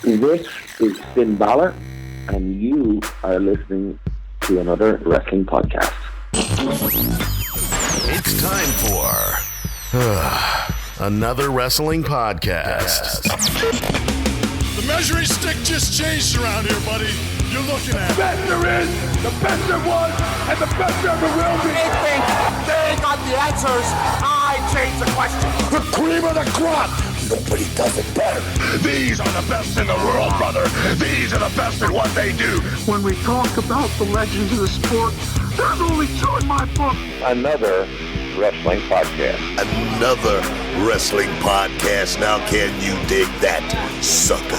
This is Finn Balor, and you are listening to another wrestling podcast. It's time for another wrestling podcast. The measuring stick just changed around here, buddy. You're looking at the best there is, the best there was, and the best there ever will be. They think they got the answers. I change the question. The cream of the crop. Nobody does it better. These are the best in the world, brother. These are the best at what they do. When we talk about the legends of the sport, there's only two in my book. Another wrestling podcast. Another wrestling podcast. Now can you dig that, sucker?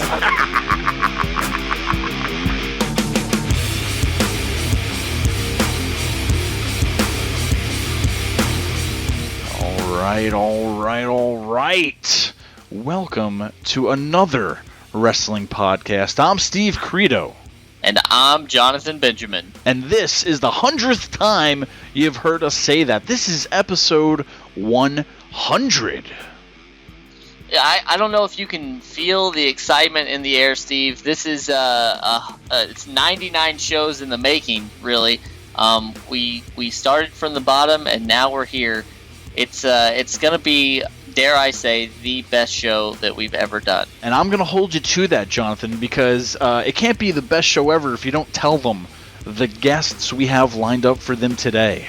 All right. Welcome to another wrestling podcast. I'm Steve Credo. And I'm Jonathan Benjamin. And this is the 100th time you've heard us say that. This is episode 100. I don't know if you can feel the excitement in the air, Steve. This is it's 99 shows in the making, really. We started from the bottom, and now we're here. It's going to be, dare I say, the best show that we've ever done. And I'm going to hold you to that, Jonathan, because it can't be the best show ever if you don't tell them the guests we have lined up for them today.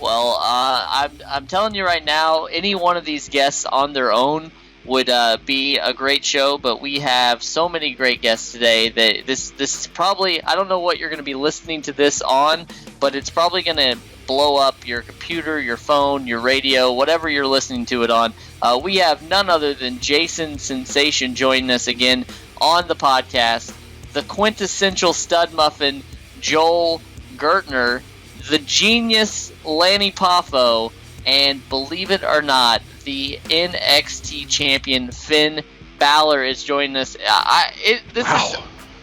Well, I'm telling you right now, any one of these guests on their own would be a great show, but we have so many great guests today that this is probably, I don't know what you're going to be listening to this on, but it's probably going to blow up your computer, your phone, your radio, whatever you're listening to it on. We have none other than Jason Sensation joining us again on the podcast, the quintessential stud muffin, Joel Gertner, the Genius Lanny Poffo, and believe it or not, the NXT Champion Finn Balor is joining us. This is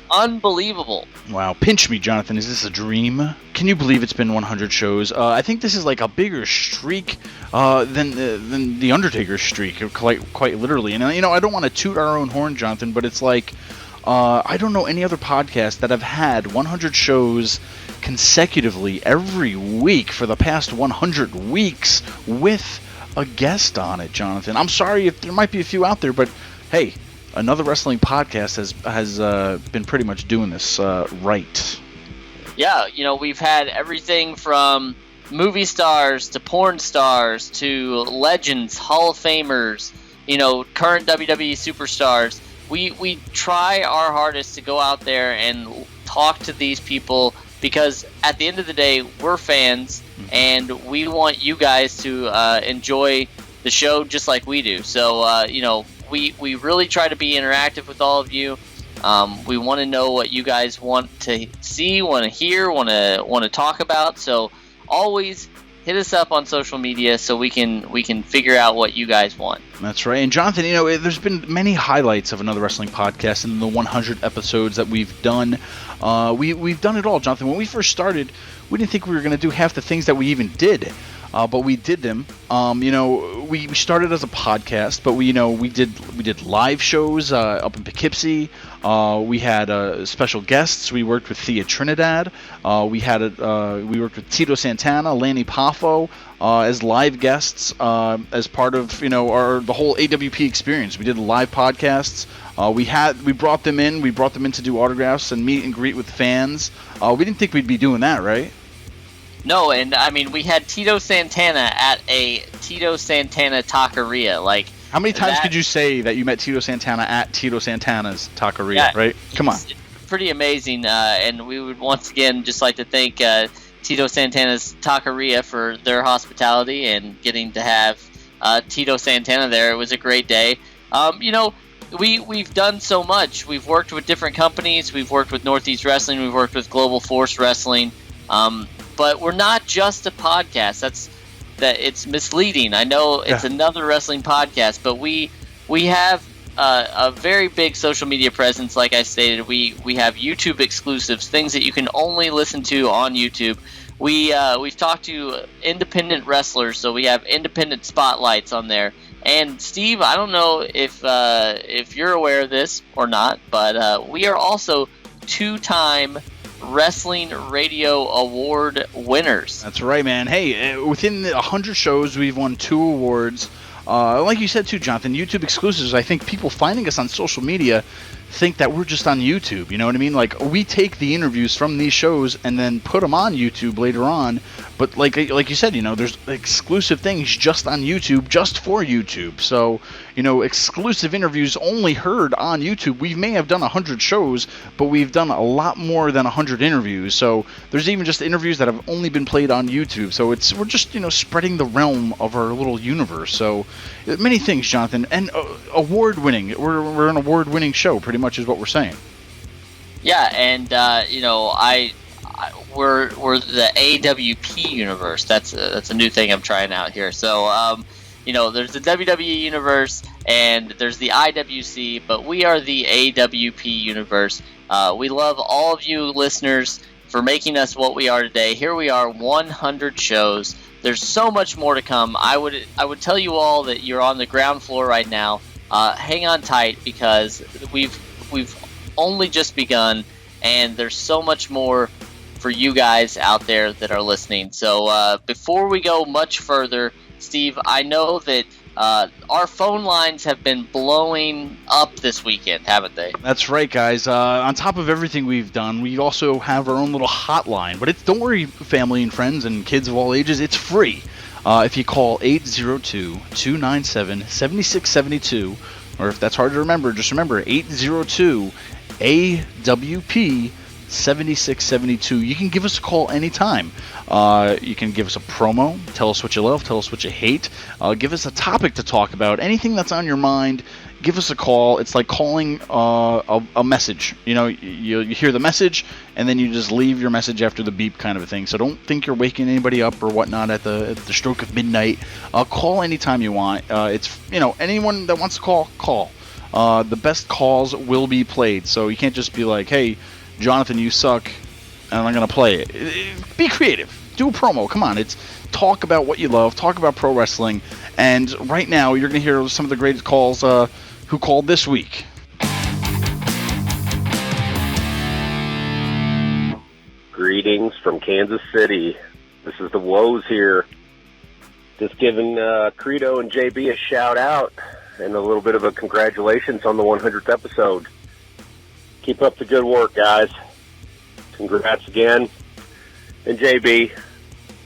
unbelievable. Wow. Pinch me, Jonathan. Is this a dream? Can you believe it's been 100 shows? I think this is like a bigger streak than the Undertaker's streak, quite literally. And, I don't want to toot our own horn, Jonathan, but it's like I don't know any other podcast that have had 100 shows consecutively every week for the past 100 weeks with a guest on it, Jonathan. I'm sorry if there might be a few out there, but hey, another wrestling podcast has been pretty much doing this right. Yeah, we've had everything from movie stars to porn stars to legends, Hall of Famers, current WWE superstars. We try our hardest to go out there and talk to these people because at the end of the day, we're fans and we want you guys to enjoy the show just like we do. So, we really try to be interactive with all of you. We want to know what you guys want to see, want to hear, want to talk about. So always hit us up on social media so we can figure out what you guys want. That's right. And Jonathan, there's been many highlights of another wrestling podcast in the 100 episodes that we've done. We've done it all, Jonathan. When we first started, we didn't think we were going to do half the things that we even did. But we did them. We started as a podcast, but we did live shows up in Poughkeepsie. We had special guests. We worked with Thea Trinidad. We worked with Tito Santana, Lanny Poffo as live guests as part of the whole AWP experience. We did live podcasts. We brought them in. We brought them in to do autographs and meet and greet with fans. We didn't think we'd be doing that, right? No, and we had Tito Santana at a Tito Santana taqueria. Like, how many times could you say that you met Tito Santana at Tito Santana's taqueria? Yeah, right? Come on. It's pretty amazing, and we would once again just like to thank Tito Santana's taqueria for their hospitality and getting to have Tito Santana there. It was a great day. We've done so much. We've worked with different companies. We've worked with Northeast Wrestling. We've worked with Global Force Wrestling. But we're not just a podcast. It's misleading. I know it's another wrestling podcast, but we have a very big social media presence. Like I stated, we have YouTube exclusives, things that you can only listen to on YouTube. We've talked to independent wrestlers, so we have independent spotlights on there. And Steve, I don't know if you're aware of this or not, but we are also 2-time Wrestling Radio Award winners. That's right, man. Hey, within 100 shows, we've won 2 awards. Like you said too, Jonathan, YouTube exclusives. I think people finding us on social media think that we're just on YouTube. You know what I mean? Like, we take the interviews from these shows and then put them on YouTube later on. But like you said, you know, there's exclusive things just on YouTube, just for YouTube. So, you know, exclusive interviews only heard on YouTube. We may have done 100 shows, but we've done a lot more than 100 interviews. So there's even just interviews that have only been played on YouTube. So we're just, you know, spreading the realm of our little universe. So many things, Jonathan, and award-winning. We're an award-winning show, pretty much is what we're saying. Yeah, and you know, we're the AWP universe. That's a new thing I'm trying out here. So you know, there's the WWE universe and there's the IWC, but we are the AWP universe. We love all of you listeners for making us what we are today. Here we are, 100 shows. There's so much more to come. I would tell you all that you're on the ground floor right now. Hang on tight, because we've only just begun, and there's so much more for you guys out there that are listening. So before we go much further, Steve, I know that our phone lines have been blowing up this weekend, haven't they? That's right, guys. On top of everything we've done, we also have our own little hotline. But don't worry, family and friends and kids of all ages, it's free. If you call 802-297-7672, or if that's hard to remember, just remember 802-AWP 7672. You can give us a call anytime. You can give us a promo, tell us what you love, tell us what you hate, give us a topic to talk about, anything that's on your mind. Give us a call. It's like calling a message. You know, you hear the message, and then you just leave your message after the beep, kind of a thing. So don't think you're waking anybody up or whatnot at the stroke of midnight. Call anytime you want. It's, you know, anyone that wants to call. The best calls will be played. So you can't just be like, hey, Jonathan, you suck, and I'm going to play it. Be creative. Do a promo. Come on. It's talk about what you love. Talk about pro wrestling. And right now, you're going to hear some of the greatest calls who called this week. Greetings from Kansas City. This is the Woes here. Just giving Credo and JB a shout out and a little bit of a congratulations on the 100th episode. Keep up the good work, guys. Congrats again. And JB,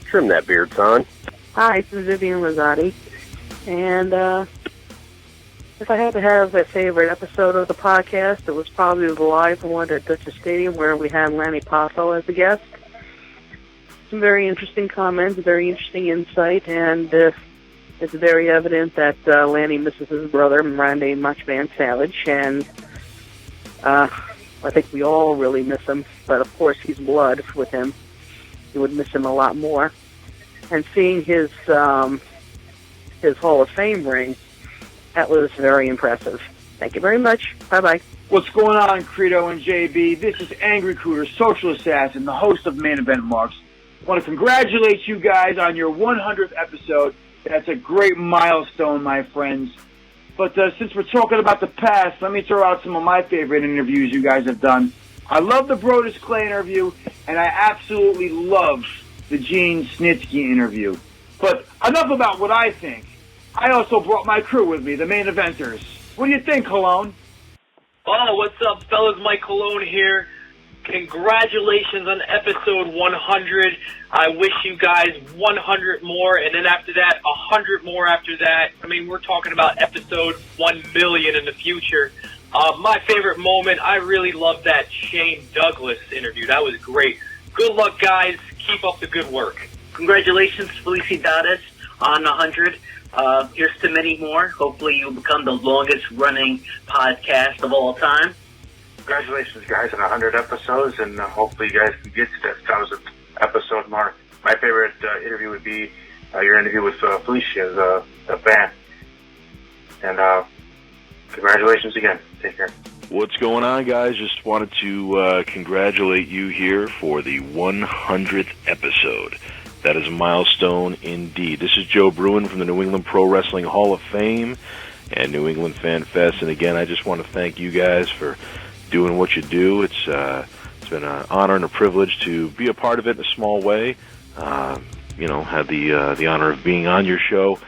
trim that beard, son. Hi, this is Vivian Rosati. And if I had to have a favorite episode of the podcast, it was probably the live one at Dutchess Stadium where we had Lanny Poffo as a guest. Some very interesting comments, very interesting insight, and it's very evident that Lanny misses his brother, Randy Muchman Savage, and I think we all really miss him, but of course he's blood with him. You would miss him a lot more. And seeing his Hall of Fame ring, that was very impressive. Thank you very much. Bye-bye. What's going on, Credo and JB? This is Angry Cooter, Social Assassin, the host of Main Event Marks. I want to congratulate you guys on your 100th episode. That's a great milestone, my friends. But since we're talking about the past, let me throw out some of my favorite interviews you guys have done. I love the Brodus Clay interview, and I absolutely love the Gene Snitsky interview. But enough about what I think. I also brought my crew with me, the main eventers. What do you think, Cologne? Oh, what's up, fellas? Mike Cologne here. Congratulations on episode 100. I wish you guys 100 more, and then after that, 100 more after that. I mean, we're talking about episode 1 million in the future. My favorite moment, I really loved that Shane Douglas interview. That was great. Good luck, guys. Keep up the good work. Congratulations, Felicidades, on 100. Here's to many more. Hopefully you'll become the longest-running podcast of all time. Congratulations, guys, on 100 episodes, and hopefully you guys can get to that 1,000th episode mark. My favorite interview would be your interview with Felicia, the fan. And congratulations again. Take care. What's going on, guys? Just wanted to congratulate you here for the 100th episode. That is a milestone indeed. This is Joe Bruin from the New England Pro Wrestling Hall of Fame and New England Fan Fest. And again, I just want to thank you guys for doing what you do. It's been an honor and a privilege to be a part of it in a small way. Had the honor of being on your show,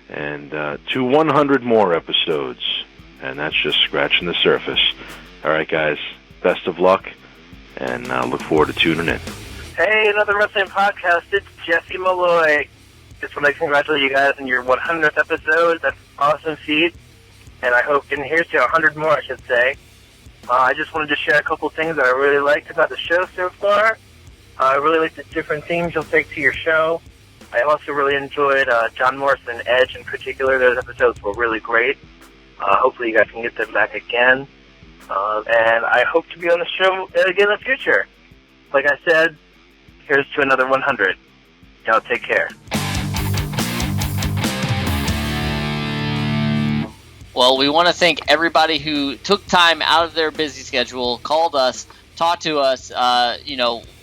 and to 100 more episodes, and that's just scratching the surface. All right, guys, best of luck, and look forward to tuning in. Hey, another wrestling podcast. It's Jesse Malloy. Just want to congratulate you guys on your 100th episode. That's an awesome feat, and I hope, and here's to 100 more, I should say. I just wanted to share a couple things that I really liked about the show so far. I really like the different themes you'll take to your show. I also really enjoyed John Morrison and Edge in particular. Those episodes were really great. Hopefully you guys can get them back again. And I hope to be on the show again in the future. Like I said, here's to another 100. Y'all take care. Well, we want to thank everybody who took time out of their busy schedule, called us, talked to us.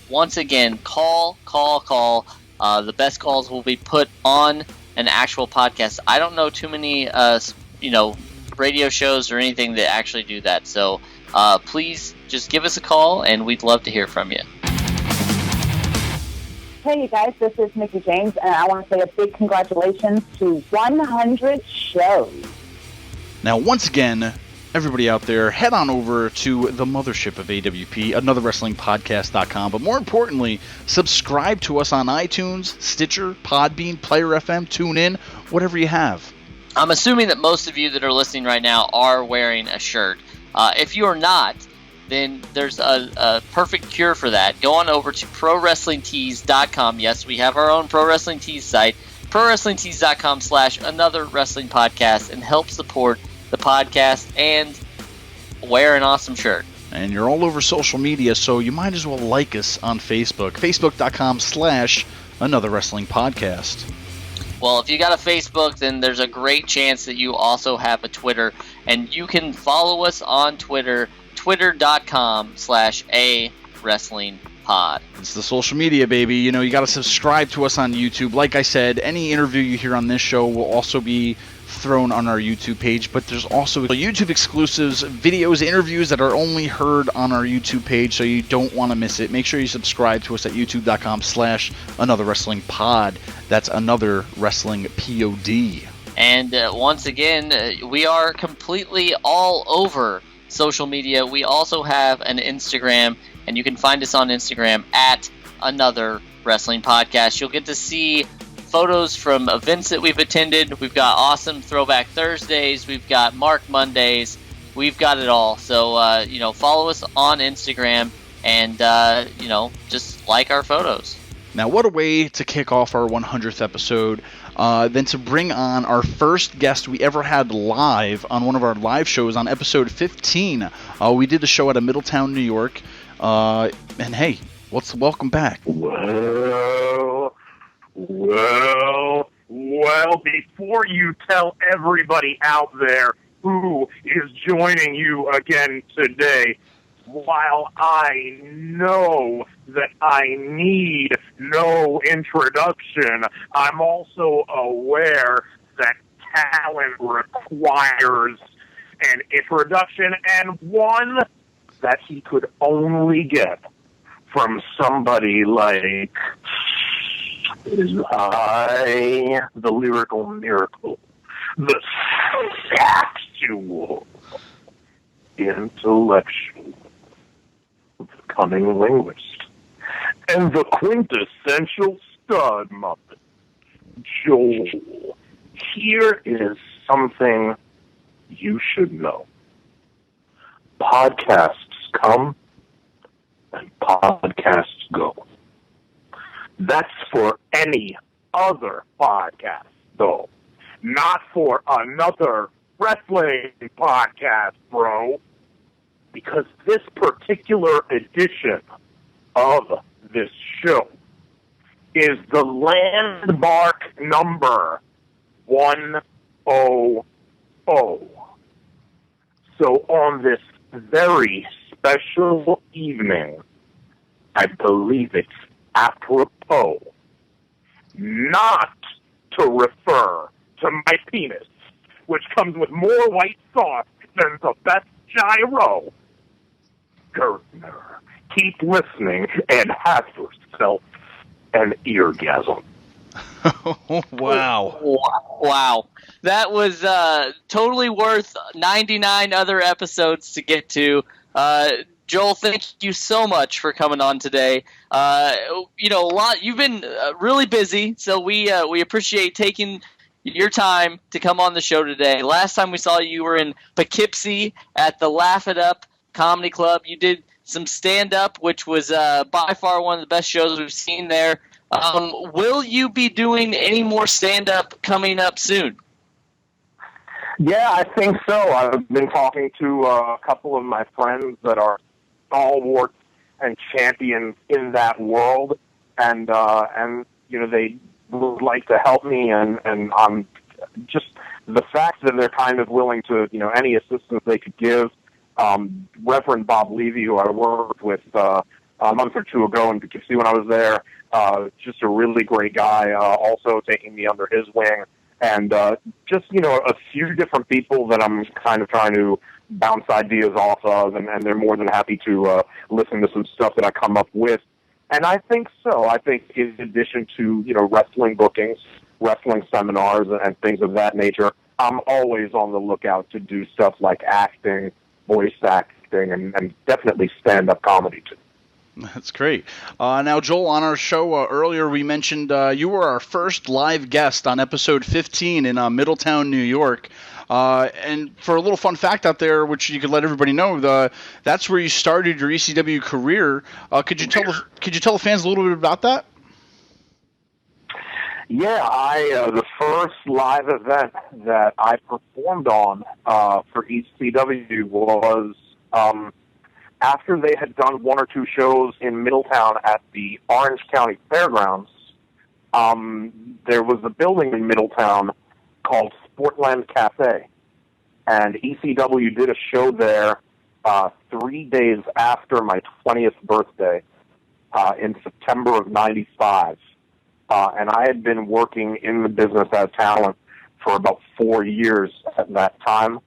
Once again, call. The best calls will be put on an actual podcast. I don't know too many, radio shows or anything that actually do that. So please just give us a call, and we'd love to hear from you. Hey, you guys, this is Mickey James, and I want to say a big congratulations to 100 shows. Now, once again, everybody out there, head on over to the mothership of AWP, anotherwrestlingpodcast.com. But more importantly, subscribe to us on iTunes, Stitcher, Podbean, Player FM, TuneIn, whatever you have. I'm assuming that most of you that are listening right now are wearing a shirt. If you are not, then there's a perfect cure for that. Go on over to ProWrestlingTees.com. Yes, we have our own Pro Wrestling Tees site. ProWrestlingTees.com/anotherwrestlingpodcast, and help support the podcast and wear an awesome shirt. And you're all over social media, so you might as well like us on Facebook. Facebook.com/anotherwrestlingpodcast. Well, if you got a Facebook, then there's a great chance that you also have a Twitter. And you can follow us on Twitter, twitter.com/awrestlingpod. It's the social media, baby. You got to subscribe to us on YouTube. Like I said, any interview you hear on this show will also be thrown on our YouTube page, but there's also YouTube exclusives, videos, interviews that are only heard on our YouTube page, so you don't want to miss it. Make sure you subscribe to us at youtube.com/anotherwrestlingpod. That's Another Wrestling POD. And once again, we are completely all over social media. We also have an Instagram, and you can find us on Instagram at Another Wrestling Podcast. You'll get to see photos from events that we've attended. We've got awesome Throwback Thursdays. We've got Mark Mondays. We've got it all. So, follow us on Instagram and, just like our photos. Now, what a way to kick off our 100th episode than to bring on our first guest we ever had live on one of our live shows on episode 15. We did the show out of Middletown, New York. And hey, welcome back. Well, before you tell everybody out there who is joining you again today, while I know that I need no introduction, I'm also aware that talent requires an introduction, and one that he could only get from somebody like the lyrical miracle, the factual, intellectual, cunning linguist, and the quintessential stud muppet, Joel. Here is something you should know. Podcasts come and podcasts go. That's for any other podcast, though. Not for Another Wrestling Podcast, bro. Because this particular edition of this show is the landmark number 100. So on this very special evening, I believe it's apropos not to refer to my penis, which comes with more white sauce than the best gyro. Gertner, keep listening and have yourself an eargasm. Wow. Wow. That was totally worth 99 other episodes to get to. Joel, thank you so much for coming on today. You've been really busy, so we appreciate taking your time to come on the show today. Last time we saw you were in Poughkeepsie at the Laugh It Up Comedy Club. You did some stand-up, which was by far one of the best shows we've seen there. Will you be doing any more stand-up coming up soon? Yeah, I think so. I've been talking to a couple of my friends that are stalwarts and champions in that world, and they would like to help me, and I'm just the fact that they're kind of willing to, any assistance they could give. Reverend Bob Levy, who I worked with a month or two ago in Poughkeepsie when I was there, just a really great guy, also taking me under his wing. And just, a few different people that I'm kind of trying to bounce ideas off of, and they're more than happy to listen to some stuff that I come up with. And I think so. I think in addition to, wrestling bookings, wrestling seminars, and things of that nature, I'm always on the lookout to do stuff like acting, voice acting, and definitely stand-up comedy, too. That's great. Now, Joel, on our show earlier, we mentioned you were our first live guest on episode 15 in Middletown, New York. And for a little fun fact out there, which you could let everybody know, that's where you started your ECW career. Could you tell the fans a little bit about that? Yeah, the first live event that I performed on for ECW was after they had done one or two shows in Middletown at the Orange County Fairgrounds. There was a building in Middletown called Sportland Cafe, and ECW did a show there 3 days after my 20th birthday in September of '95. And I had been working in the business as talent for about 4 years at that time.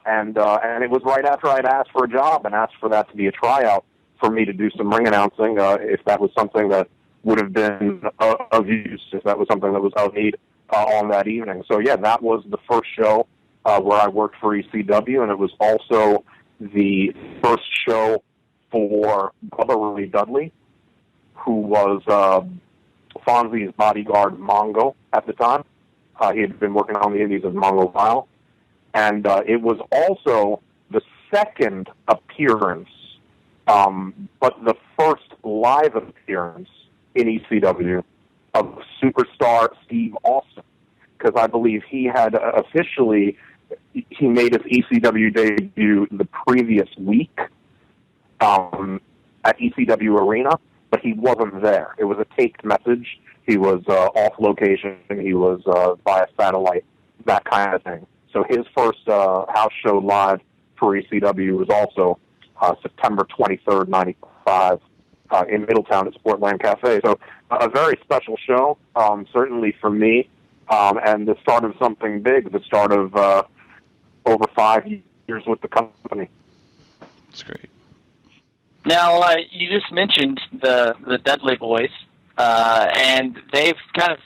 And it was right after I'd asked for a job and asked for that to be a tryout for me to do some ring announcing, if that was something that would have been of use, if that was something that was of need on that evening. So, yeah, that was the first show where I worked for ECW, and it was also the first show for Bubba Ray Dudley, who was Fonzie's bodyguard Mongo at the time. He had been working on the Indies as Mongo Vile. And it was also the second appearance, but the first live appearance in ECW of superstar Steve Austin, because I believe he had he made his ECW debut the previous week at ECW Arena, but he wasn't there. It was a taped message. He was off location. He was via satellite, that kind of thing. So his first house show live for ECW was also September 23rd, '95, in Middletown at Sportland Cafe. So a very special show, certainly for me, and the start of something big, the start of over 5 years with the company. That's great. Now, you just mentioned the Dudley Boys, and they've kind of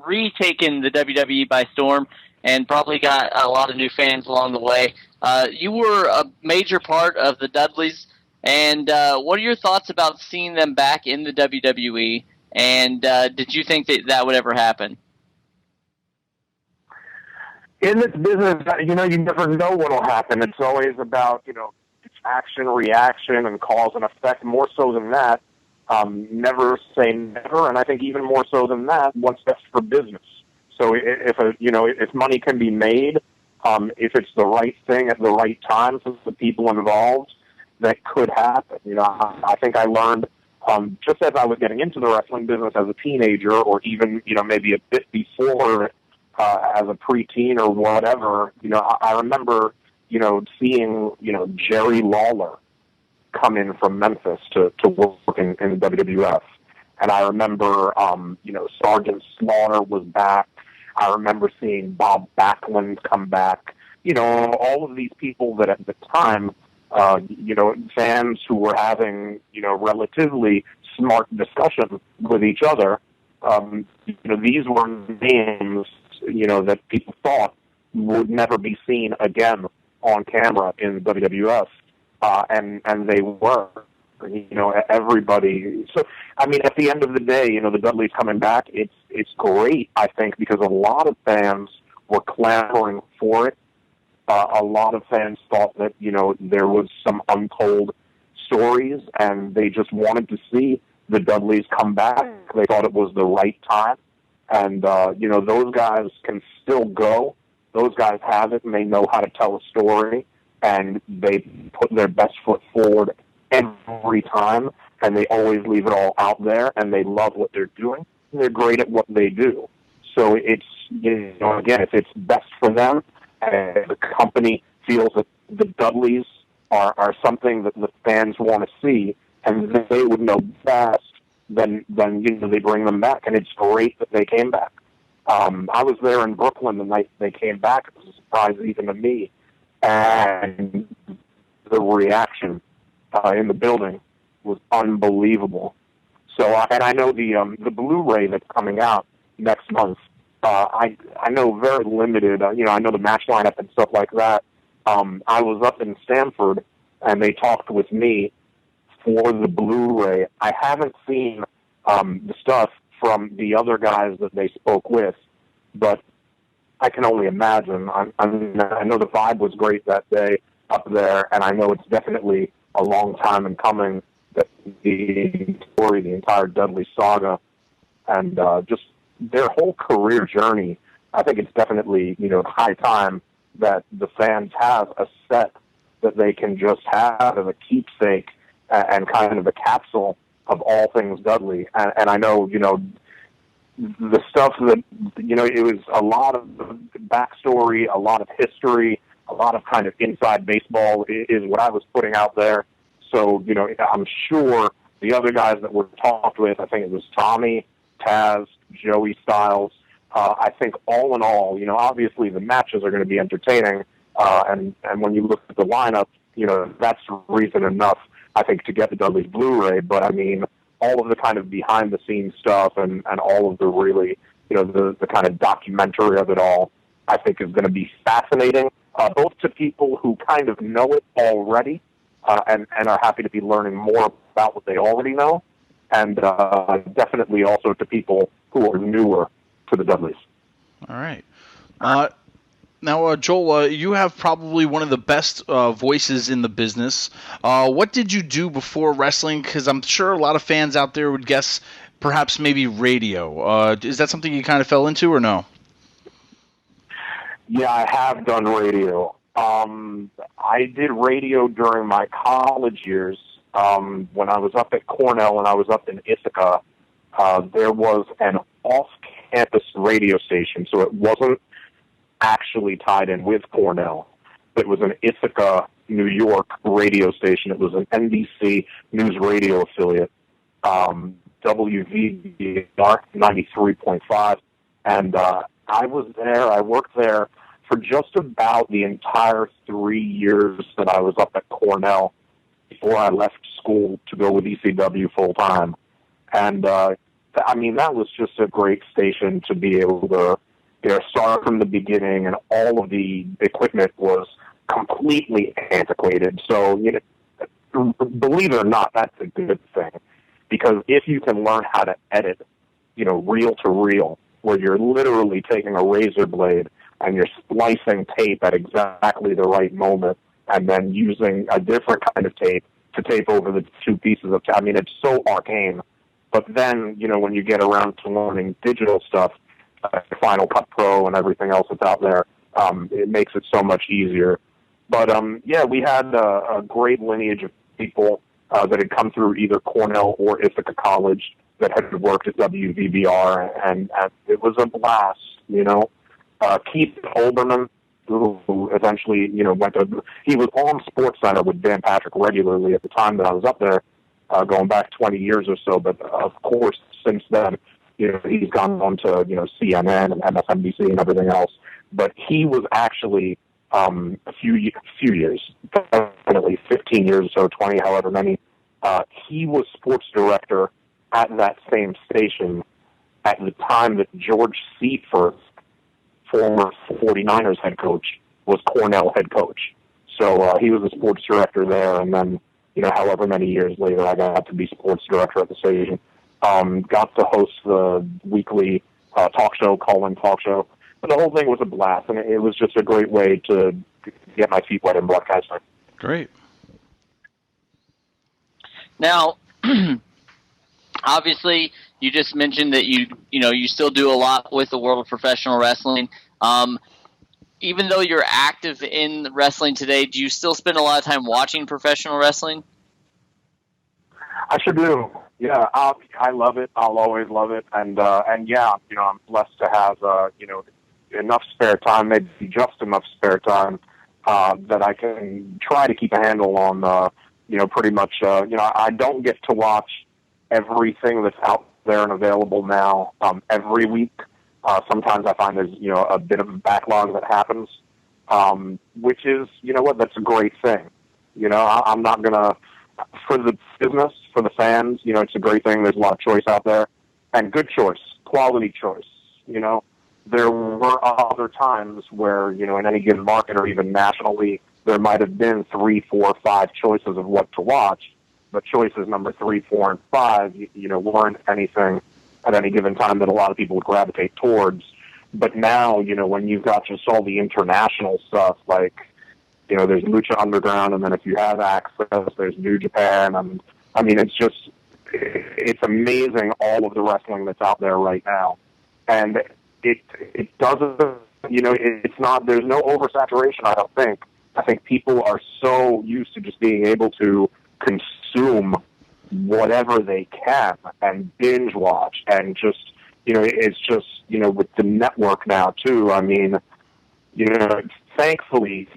retaken the WWE by storm, and probably got a lot of new fans along the way. You were a major part of the Dudleys, and what are your thoughts about seeing them back in the WWE, and did you think that would ever happen? In this business, you never know what will happen. It's always about, action, reaction, and cause and effect. More so than that, never say never, and I think even more so than that, what's best for business. So if money can be made, if it's the right thing at the right time for the people involved, that could happen. I think I learned just as I was getting into the wrestling business as a teenager, or even maybe a bit before as a preteen or whatever. I remember seeing Jerry Lawler come in from Memphis to work in the WWF. And I remember, Sergeant Slaughter was back. I remember seeing Bob Backlund come back. All of these people that at the time, fans who were having, relatively smart discussion with each other, these were names, that people thought would never be seen again on camera in WWF, and they were. Everybody. So, at the end of the day, the Dudleys coming back, it's great, I think, because a lot of fans were clamoring for it. A lot of fans thought that, there was some untold stories, and they just wanted to see the Dudleys come back. They thought it was the right time. And, those guys can still go. Those guys have it, and they know how to tell a story, and they put their best foot forward every time, and they always leave it all out there, and they love what they're doing. And they're great at what they do. So it's, again, if it's best for them, and the company feels that the Dudleys are something that the fans want to see, and they would know best, then they bring them back, and it's great that they came back. I was there in Brooklyn the night they came back. It was a surprise even to me, and the reaction in the building was unbelievable. So, and I know the Blu-ray that's coming out next month. I know very limited. I know the match lineup and stuff like that. I was up in Stamford, and they talked with me for the Blu-ray. I haven't seen the stuff from the other guys that they spoke with, but I can only imagine. I know the vibe was great that day up there, and I know it's definitely a long time in coming, that the story, the entire Dudley saga, and just their whole career journey. I think it's definitely, high time that the fans have a set that they can just have as a keepsake and kind of a capsule of all things Dudley. And I know, the stuff that, it was a lot of backstory, a lot of history, a lot of kind of inside baseball is what I was putting out there. So, I'm sure the other guys that were talked with, I think it was Tommy, Taz, Joey Styles, I think all in all, obviously the matches are going to be entertaining, and when you look at the lineup, that's reason enough, I think, to get the Dudley's Blu-ray. But all of the kind of behind-the-scenes stuff and all of the really, the kind of documentary of it all, I think is going to be fascinating, both to people who kind of know it already and are happy to be learning more about what they already know, and definitely also to people who are newer to the Dudleys. All right. Now, Joel, you have probably one of the best voices in the business. What did you do before wrestling? Because I'm sure a lot of fans out there would guess perhaps maybe radio. Is that something you kind of fell into or no? Yeah, I have done radio. I did radio during my college years. When I was up at Cornell and I was up in Ithaca, there was an off-campus radio station, so it wasn't actually tied in with Cornell. It was an Ithaca, New York radio station. It was an NBC News Radio affiliate, WVBR 93.5, and I was there. I worked there for just about the entire 3 years that I was up at Cornell before I left school to go with ECW full time. And, that was just a great station to be able to start from the beginning, and all of the equipment was completely antiquated. So, believe it or not, that's a good thing. Because if you can learn how to edit, reel to reel, where you're literally taking a razor blade and you're splicing tape at exactly the right moment, and then using a different kind of tape to tape over the two pieces of tape. It's so arcane. But then, when you get around to learning digital stuff, Final Cut Pro and everything else that's out there, it makes it so much easier. But, we had a great lineage of people that had come through either Cornell or Ithaca College that had worked at WVBR, and it was a blast, Keith Olbermann, who eventually, he was on SportsCenter with Dan Patrick regularly at the time that I was up there, going back 20 years or so. But of course, since then, he's gone on to, CNN and MSNBC and everything else. But he was actually a few years, definitely 15 years or so, 20, however many. He was sports director at that same station at the time that George Seifert, former 49ers head coach, was Cornell head coach. So he was the sports director there, and then, however many years later, I got to be sports director at the station. Got to host the weekly call-in talk show. But the whole thing was a blast, and it was just a great way to get my feet wet in broadcasting. Great. Now, obviously, you just mentioned that you still do a lot with the world of professional wrestling. Even though you're active in wrestling today, do you still spend a lot of time watching professional wrestling? I sure do. Yeah, I love it. I'll always love it, and yeah, I'm blessed to have enough spare time, maybe just enough spare time that I can try to keep a handle on. Pretty much. I don't get to watch everything that's out there and available now every week. Sometimes I find there's a bit of a backlog that happens, which is that's a great thing. I'm not gonna, for the business, for the fans, it's a great thing. There's a lot of choice out there, and good choice, quality choice. There were other times where in any given market or even nationally, there might have been 3, 4, 5 choices of what to watch, but choices number 3, 4, and 5, weren't anything at any given time that a lot of people would gravitate towards. But now, when you've got just all the international stuff, like, there's Lucha Underground, and then if you have access, there's New Japan, and I mean, it's amazing all of the wrestling that's out there right now. And it doesn't, it's not, there's no oversaturation, I don't think. I think people are so used to just being able to consume whatever they can and binge watch, and just, it's just, with the network now too, I mean, thankfully,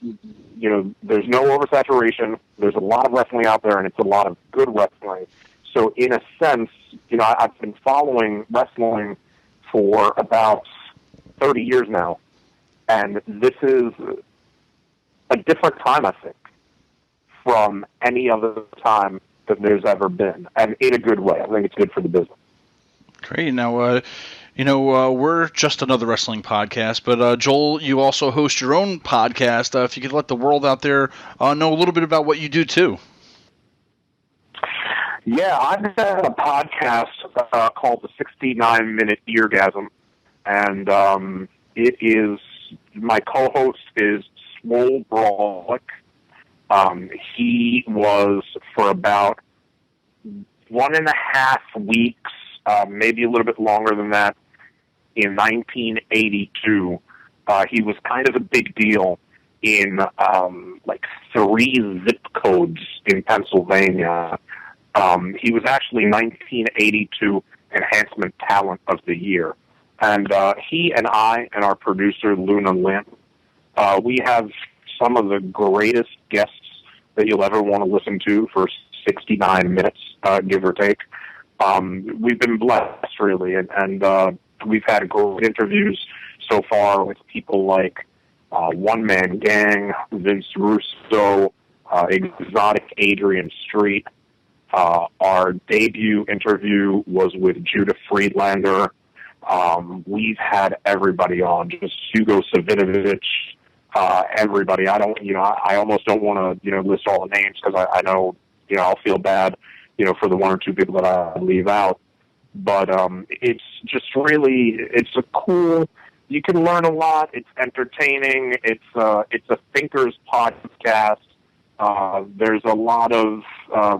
there's no oversaturation, there's a lot of wrestling out there, and it's a lot of good wrestling. So in a sense, I've been following wrestling for about 30 years now, and this is a different time, I think, from any other time that there's ever been, and in a good way. I think it's good for the business. Great. Now, we're just another wrestling podcast, but Joel, you also host your own podcast. If you could let the world out there know a little bit about what you do, too. Yeah, I've had a podcast called The 69-Minute Eargasm, and it is, my co-host is Swole Brawlick. He was for about 1.5 weeks, maybe a little bit longer than that, in 1982. He was kind of a big deal in 3 zip codes in Pennsylvania. He was actually 1982 Enhancement Talent of the Year. And he and I and our producer, Luna Lynn, we have some of the greatest guests that you'll ever want to listen to for 69 minutes, give or take. We've been blessed, really, and we've had great interviews so far with people like One Man Gang, Vince Russo, Exotic Adrian Street. Our debut interview was with Judah Friedlander. We've had everybody on, just Hugo Savinovich, everybody. I almost don't want to, list all the names because I know, I'll feel bad, for the 1 or 2 people that I leave out. But it's just really, it's a cool, you can learn a lot. It's entertaining. It's a thinker's podcast. There's a lot of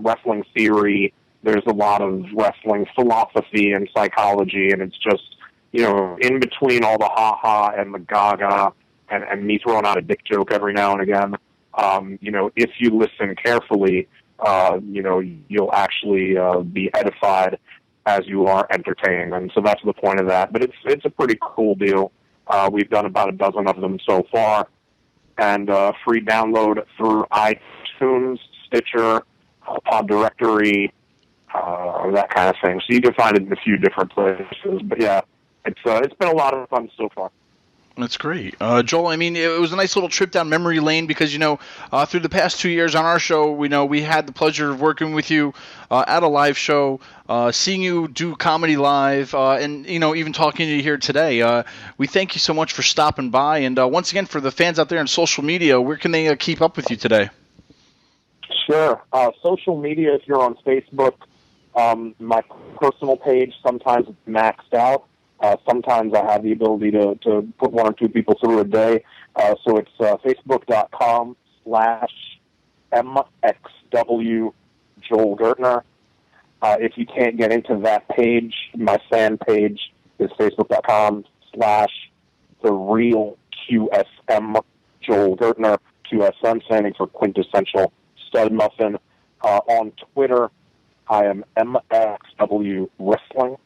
wrestling theory. There's a lot of wrestling philosophy and psychology, and it's just, in between all the ha-ha and the gaga and me throwing out a dick joke every now and again, if you listen carefully, you'll actually be edified as you are entertained. And so that's the point of that. But it's a pretty cool deal. We've done about 12 of them so far. And free download through iTunes, Stitcher, Pod Directory, that kind of thing. So you can find it in a few different places. But yeah, it's been a lot of fun so far. That's great. Joel, I mean, it was a nice little trip down memory lane because, through the past 2 years on our show, we had the pleasure of working with you at a live show, seeing you do comedy live, and, even talking to you here today. We thank you so much for stopping by. And once again, for the fans out there on social media, where can they keep up with you today? Sure. Social media, if you're on Facebook, my personal page, sometimes it's maxed out. Sometimes I have the ability to put one or two people through a day. So it's facebook.com/MXW Joel Gertner. If you can't get into that page, my fan page is facebook.com/TheRealQSM Joel Gertner, QSM standing for Quintessential Stud Muffin. On Twitter, I am MXW Wrestling.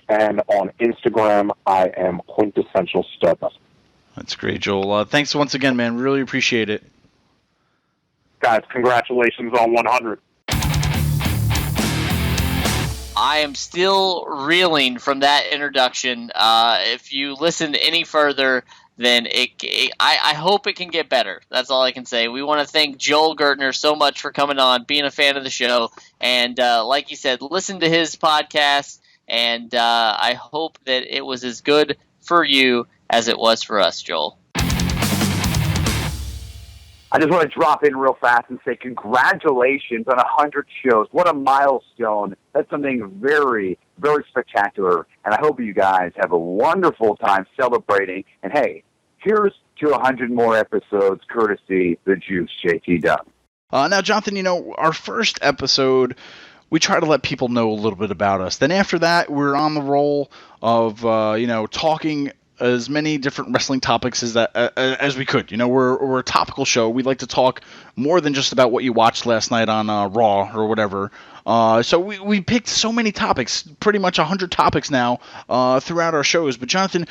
And on Instagram, I am Quintessential Stud Muffin. That's great, Joel. Thanks once again, man. Really appreciate it. Guys, congratulations on 100. I am still reeling from that introduction. If you listen any further, then I hope it can get better. That's all I can say. We want to thank Joel Gertner so much for coming on, being a fan of the show, and like you said, listen to his podcast, and I hope that it was as good for you as it was for us, Joel. I just want to drop in real fast and say congratulations on 100 shows. What a milestone. That's something very, very spectacular. And I hope you guys have a wonderful time celebrating. And hey, here's to 100 more episodes courtesy the Juice JT Dunn. Now, Jonathan, our first episode, we try to let people know a little bit about us. Then after that, we're on the roll of, talking as many different wrestling topics as we could. We're a topical show. We like to talk more than just about what you watched last night on Raw or whatever. So we picked so many topics, pretty much 100 topics now throughout our shows. But Jonathan,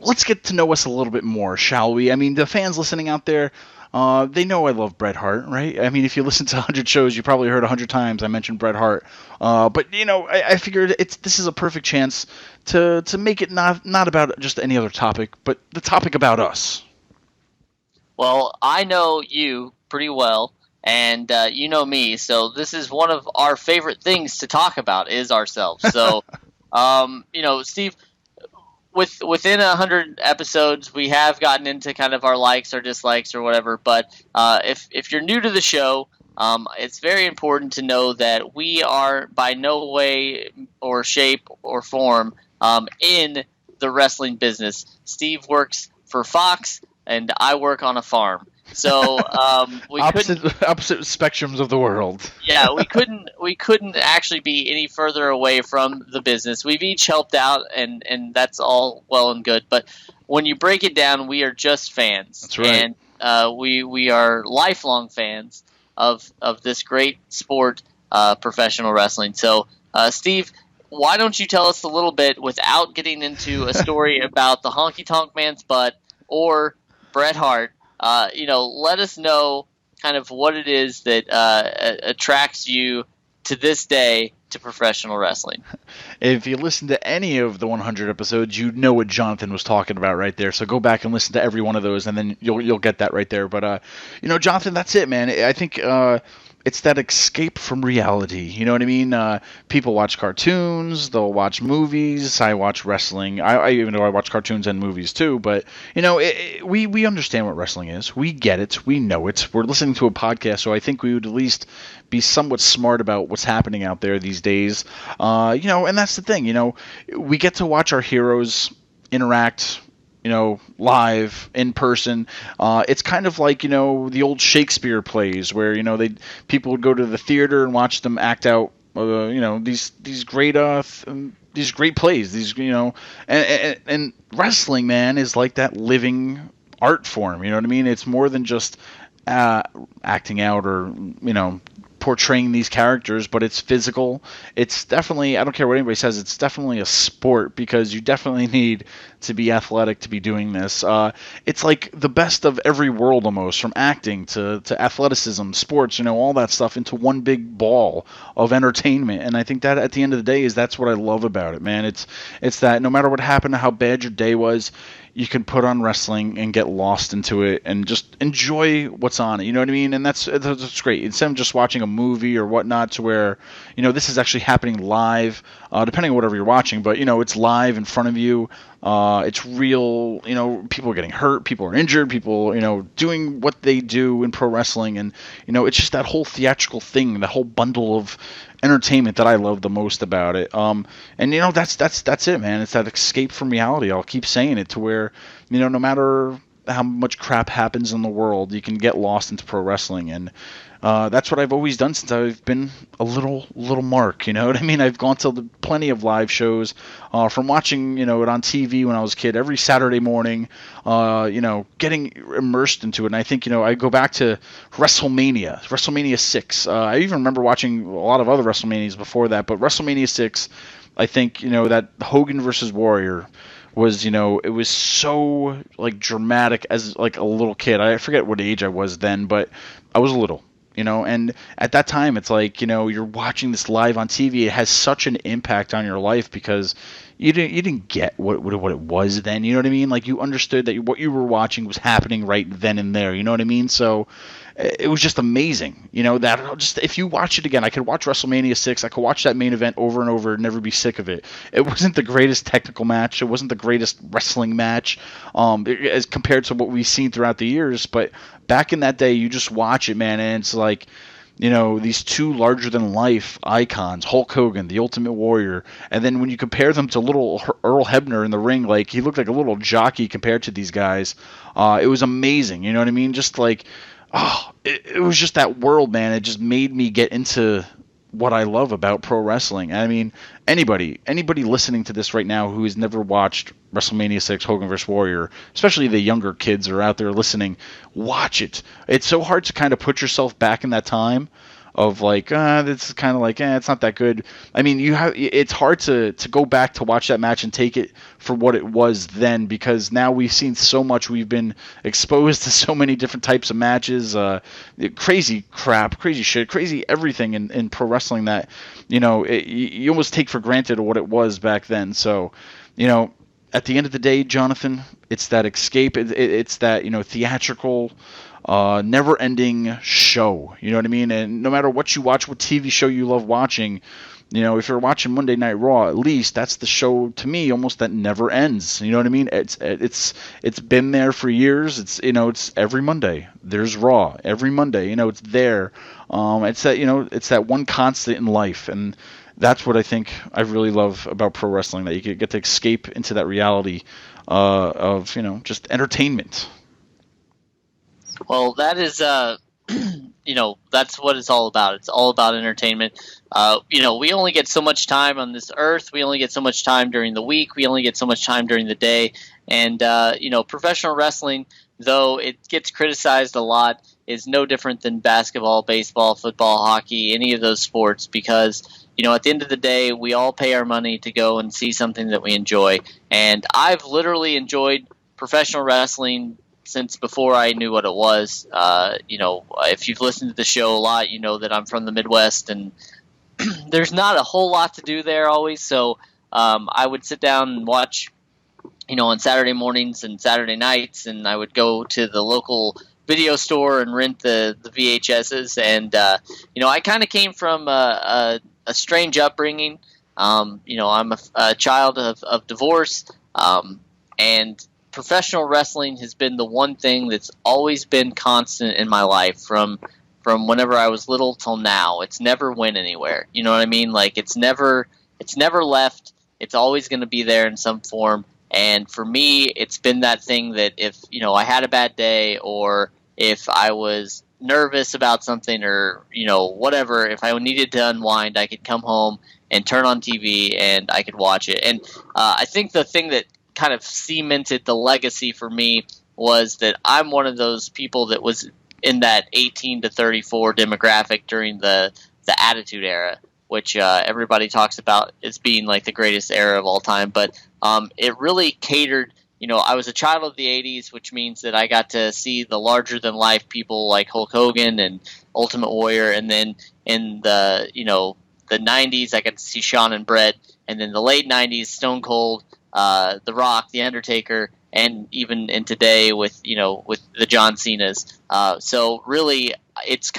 let's get to know us a little bit more, shall we? I mean, the fans listening out there, they know I love Bret Hart, right? I mean, if you listen to 100 shows, you probably heard 100 times I mentioned Bret Hart. But I figured this is a perfect chance to make it not about just any other topic, but the topic about us. Well, I know you pretty well, and you know me, so this is one of our favorite things to talk about is ourselves. So, Steve, within 100 episodes, we have gotten into kind of our likes or dislikes or whatever. But if you're new to the show, it's very important to know that we are by no way or shape or form in the wrestling business. Steve works for Fox, and I work on a farm. So opposite spectrums of the world. Yeah, we couldn't actually be any further away from the business. We've each helped out, and that's all well and good. But when you break it down, we are just fans. That's right. And we are lifelong fans of this great sport, professional wrestling. So, Steve, why don't you tell us a little bit without getting into a story about the Honky Tonk Man's butt or Bret Hart? Let us know kind of what it is that attracts you to this day to professional wrestling. If you listen to any of the 100 episodes, you know what Jonathan was talking about right there. So go back and listen to every one of those, and then you'll get that right there. But Jonathan, that's it, man. I think it's that escape from reality. You know what I mean? People watch cartoons, they'll watch movies. I watch wrestling. I even though I watch cartoons and movies too. But we understand what wrestling is. We get it. We know it. We're listening to a podcast, so I think we would at least be somewhat smart about what's happening out there these days. And that's the thing. We get to watch our heroes interact, live in person. It's kind of like, the old Shakespeare plays where, people would go to the theater and watch them act out, these great plays, and wrestling, man, is like that living art form. You know what I mean? It's more than just acting out or, portraying these characters, but it's physical. It's definitely, I don't care what anybody says, it's definitely a sport, because you definitely need to be athletic to be doing this. It's like the best of every world almost, from acting to athleticism, sports, all that stuff into one big ball of entertainment. And I think that at the end of the day that's what I love about it, man. It's that no matter what happened, how bad your day was, you can put on wrestling and get lost into it and just enjoy what's on it. You know what I mean? And that's great. Instead of just watching a movie or whatnot, to where, this is actually happening live, depending on whatever you're watching, but, it's live in front of you. It's real, people are getting hurt, people are injured, people, doing what they do in pro wrestling. And, it's just that whole theatrical thing, that whole bundle of entertainment that I love the most about it. And that's it, man. It's that escape from reality. I'll keep saying it, to where, no matter how much crap happens in the world, you can get lost into pro wrestling. And that's what I've always done since I've been a little Mark, you know what I mean? I've gone to plenty of live shows, from watching, it on TV when I was a kid, every Saturday morning, getting immersed into it. And I think, I go back to WrestleMania 6. I even remember watching a lot of other WrestleManias before that, but WrestleMania 6, I think, that Hogan versus Warrior was, it was so, like, dramatic as, like, a little kid. I forget what age I was then, but I was little. And at that time, it's like, you're watching this live on TV. It has such an impact on your life, because you didn't get what it was then. You know what I mean? Like, you understood that what you were watching was happening right then and there. You know what I mean? So it was just amazing. That just, if you watch it again, I could watch WrestleMania 6. I could watch that main event over and over and never be sick of it. It wasn't the greatest technical match. It wasn't the greatest wrestling match, as compared to what we've seen throughout the years. But back in that day, you just watch it, man, and it's like, these two larger-than-life icons, Hulk Hogan, the Ultimate Warrior, and then when you compare them to little Earl Hebner in the ring, like, he looked like a little jockey compared to these guys. It was amazing, you know what I mean? Just like, it was just that world, man. It just made me get into what I love about pro wrestling. I mean, anybody listening to this right now who has never watched WrestleMania 6, Hogan vs. Warrior, especially the younger kids that are out there listening, watch it. It's so hard to kind of put yourself back in that time of like, it's kind of like, it's not that good. I mean, it's hard to go back to watch that match and take it for what it was then, because now we've seen so much. We've been exposed to so many different types of matches, crazy crap, crazy shit, crazy everything in pro wrestling that, you almost take for granted what it was back then. So, at the end of the day, Jonathan, it's that escape. It's that, theatrical, never-ending show. You know what I mean? And no matter what you watch, what TV show you love watching, if you're watching Monday Night Raw, at least that's the show to me almost that never ends. You know what I mean? It's been there for years. It's every Monday there's Raw. Every Monday, it's there. It's that it's that one constant in life, and that's what I think I really love about pro wrestling, that you get to escape into that reality of just entertainment. Well, that is, that's what it's all about. It's all about entertainment. We only get so much time on this earth. We only get so much time during the week. We only get so much time during the day. And, professional wrestling, though it gets criticized a lot, is no different than basketball, baseball, football, hockey, any of those sports, because, at the end of the day, we all pay our money to go and see something that we enjoy. And I've literally enjoyed professional wrestling since before I knew what it was. If you've listened to the show a lot, you know that I'm from the Midwest, and there's not a whole lot to do there always. So I would sit down and watch, on Saturday mornings and Saturday nights, and I would go to the local video store and rent the VHSs. And, I kind of came from a strange upbringing. I'm a child of divorce, and professional wrestling has been the one thing that's always been constant in my life from whenever I was little till now. It's never went anywhere. You know what I mean? Like, it's never left. It's always going to be there in some form. And for me, it's been that thing that if, I had a bad day, or if I was nervous about something, or, whatever, if I needed to unwind, I could come home and turn on TV and I could watch it. And I think the thing that kind of cemented the legacy for me was that I'm one of those people that was in that 18 to 34 demographic during the Attitude Era, which everybody talks about as being like the greatest era of all time. But it really catered. I was a child of the 80s, which means that I got to see the larger-than-life people like Hulk Hogan and Ultimate Warrior, and then in the 90s, I got to see Shawn and Bret, and then the late 90s, Stone Cold, The Rock, The Undertaker, and even in today with the John Cenas. So really, it's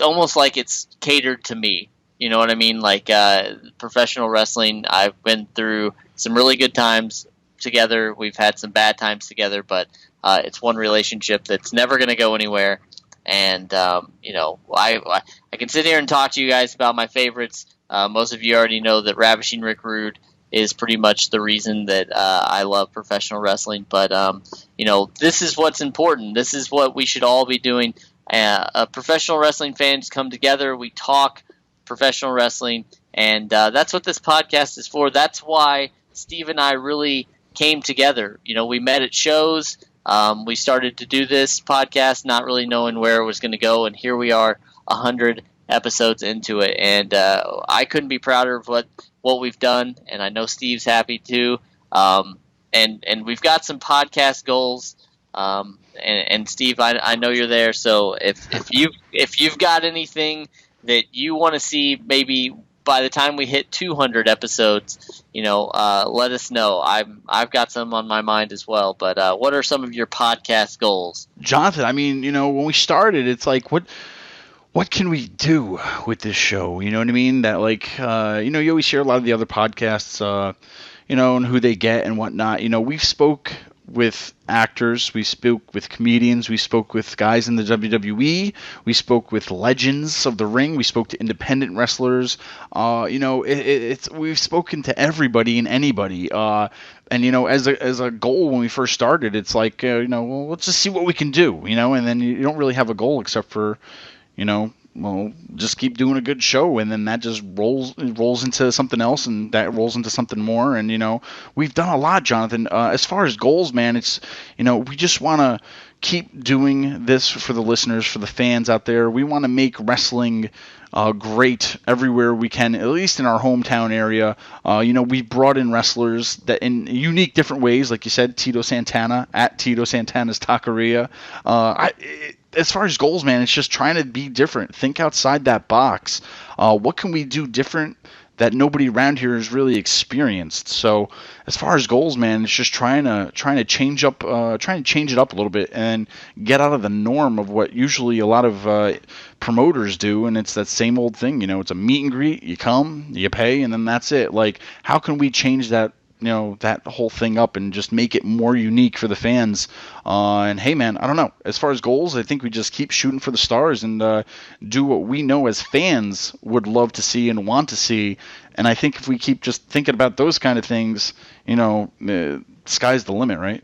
almost like it's catered to me. You know what I mean? Like professional wrestling, I've been through some really good times together. We've had some bad times together, but it's one relationship that's never going to go anywhere. And I can sit here and talk to you guys about my favorites. Most of you already know that Ravishing Rick Rude is pretty much the reason that I love professional wrestling. But this is what's important. This is what we should all be doing. Professional wrestling fans come together. We talk professional wrestling, and that's what this podcast is for. That's why Steve and I really came together. We met at shows. We started to do this podcast not really knowing where it was going to go, and here we are 100 episodes into it, and I couldn't be prouder of what we've done, and I know Steve's happy too. And we've got some podcast goals, and Steve, I know you're there, so if you've got anything that you want to see maybe by the time we hit 200 episodes, let us know. I've got some on my mind as well. But what are some of your podcast goals, Jonathan? I mean, when we started, it's like what can we do with this show? You know what I mean? That you always hear a lot of the other podcasts, and who they get and whatnot. We've spoke with actors, we spoke with comedians, we spoke with guys in the WWE, we spoke with legends of the ring, we spoke to independent wrestlers. We've spoken to everybody and anybody. And as a goal when we first started, it's like let's just see what we can do. And then you don't really have a goal except for just keep doing a good show, and then that just rolls into something else, and that rolls into something more. And we've done a lot, Jonathan. As far as goals, man, it's we just want to keep doing this for the listeners, for the fans out there. We want to make wrestling great everywhere we can, at least in our hometown area. We brought in wrestlers that in unique different ways, like you said, Tito Santana at Tito Santana's Taqueria. As far as goals, man, it's just trying to be different. Think outside that box. What can we do different that nobody around here has really experienced? So as far as goals, man, it's just trying to change it up a little bit and get out of the norm of what usually a lot of promoters do, and it's that same old thing. It's a meet and greet. You come, you pay, and then that's it. Like, how can we change that? That whole thing up and just make it more unique for the fans. And hey, man, I don't know. As far as goals, I think we just keep shooting for the stars and do what we know as fans would love to see and want to see. And I think if we keep just thinking about those kind of things, sky's the limit, right?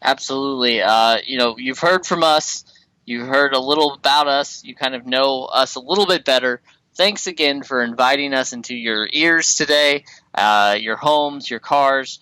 Absolutely. You've heard from us. You've heard a little about us. You kind of know us a little bit better. Thanks again for inviting us into your ears today, your homes, your cars.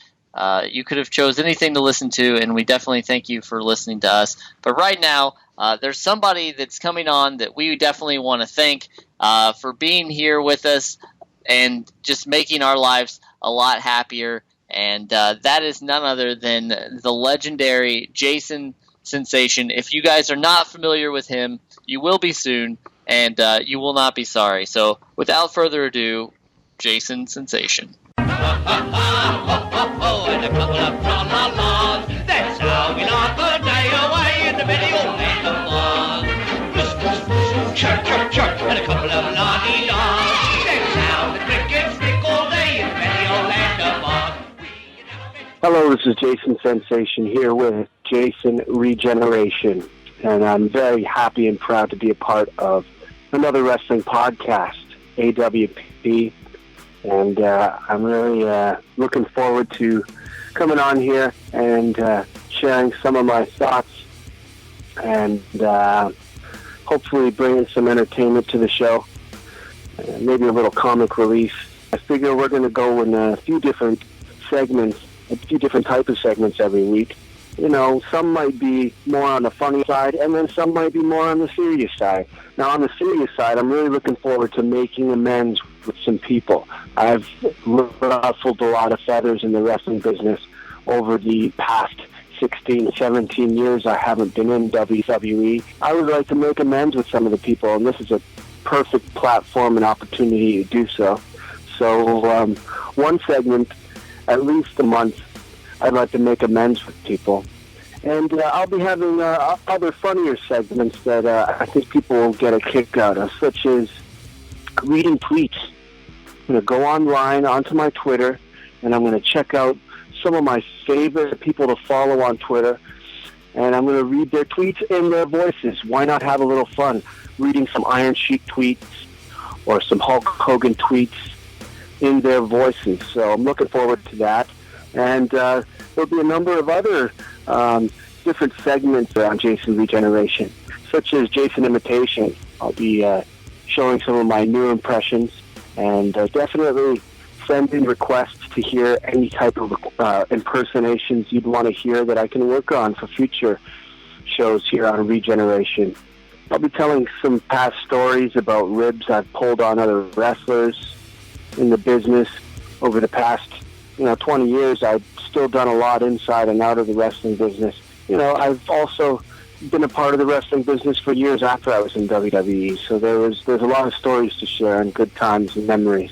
You could have chose anything to listen to, and we definitely thank you for listening to us. But right now, there's somebody that's coming on that we definitely want to thank for being here with us and just making our lives a lot happier. And that is none other than the legendary Jason Sensation. If you guys are not familiar with him, you will be soon. And you will not be sorry. So, without further ado, Jason Sensation. And a couple of tra-la-las. That's how we laugh a day away in the merry old land of Oz. Chirp, chirp, chirp, and a couple of la-dee-dahs. That's how the crickets stick all day in the merry old land of Oz. Hello, this is Jason Sensation here with Jason Regeneration. And I'm very happy and proud to be a part of another wrestling podcast, AWP. And I'm really looking forward to coming on here and sharing some of my thoughts and hopefully bringing some entertainment to the show, maybe a little comic relief. I figure we're going to go in a few different segments, a few different types of segments every week. You know, some might be more on the funny side, and then some might be more on the serious side. Now, on the serious side, I'm really looking forward to making amends with some people. I've ruffled a lot of feathers in the wrestling business over the past 16, 17 years I haven't been in WWE. I would like to make amends with some of the people, and this is a perfect platform and opportunity to do so. So one segment, at least a month, I'd like to make amends with people. And I'll be having other funnier segments that I think people will get a kick out of, such as reading tweets. I'm going to go online onto my Twitter, and I'm going to check out some of my favorite people to follow on Twitter, and I'm going to read their tweets in their voices. Why not have a little fun reading some Iron Sheik tweets or some Hulk Hogan tweets in their voices? So I'm looking forward to that. And there'll be a number of other different segments on Jason Regeneration, such as Jason Imitation. I'll be showing some of my new impressions, and definitely send in requests to hear any type of impersonations you'd want to hear that I can work on for future shows here on Regeneration. I'll be telling some past stories about ribs I've pulled on other wrestlers in the business over the past 20 years. I've still done a lot inside and out of the wrestling business. I've also been a part of the wrestling business for years after I was in WWE, so there's a lot of stories to share and good times and memories,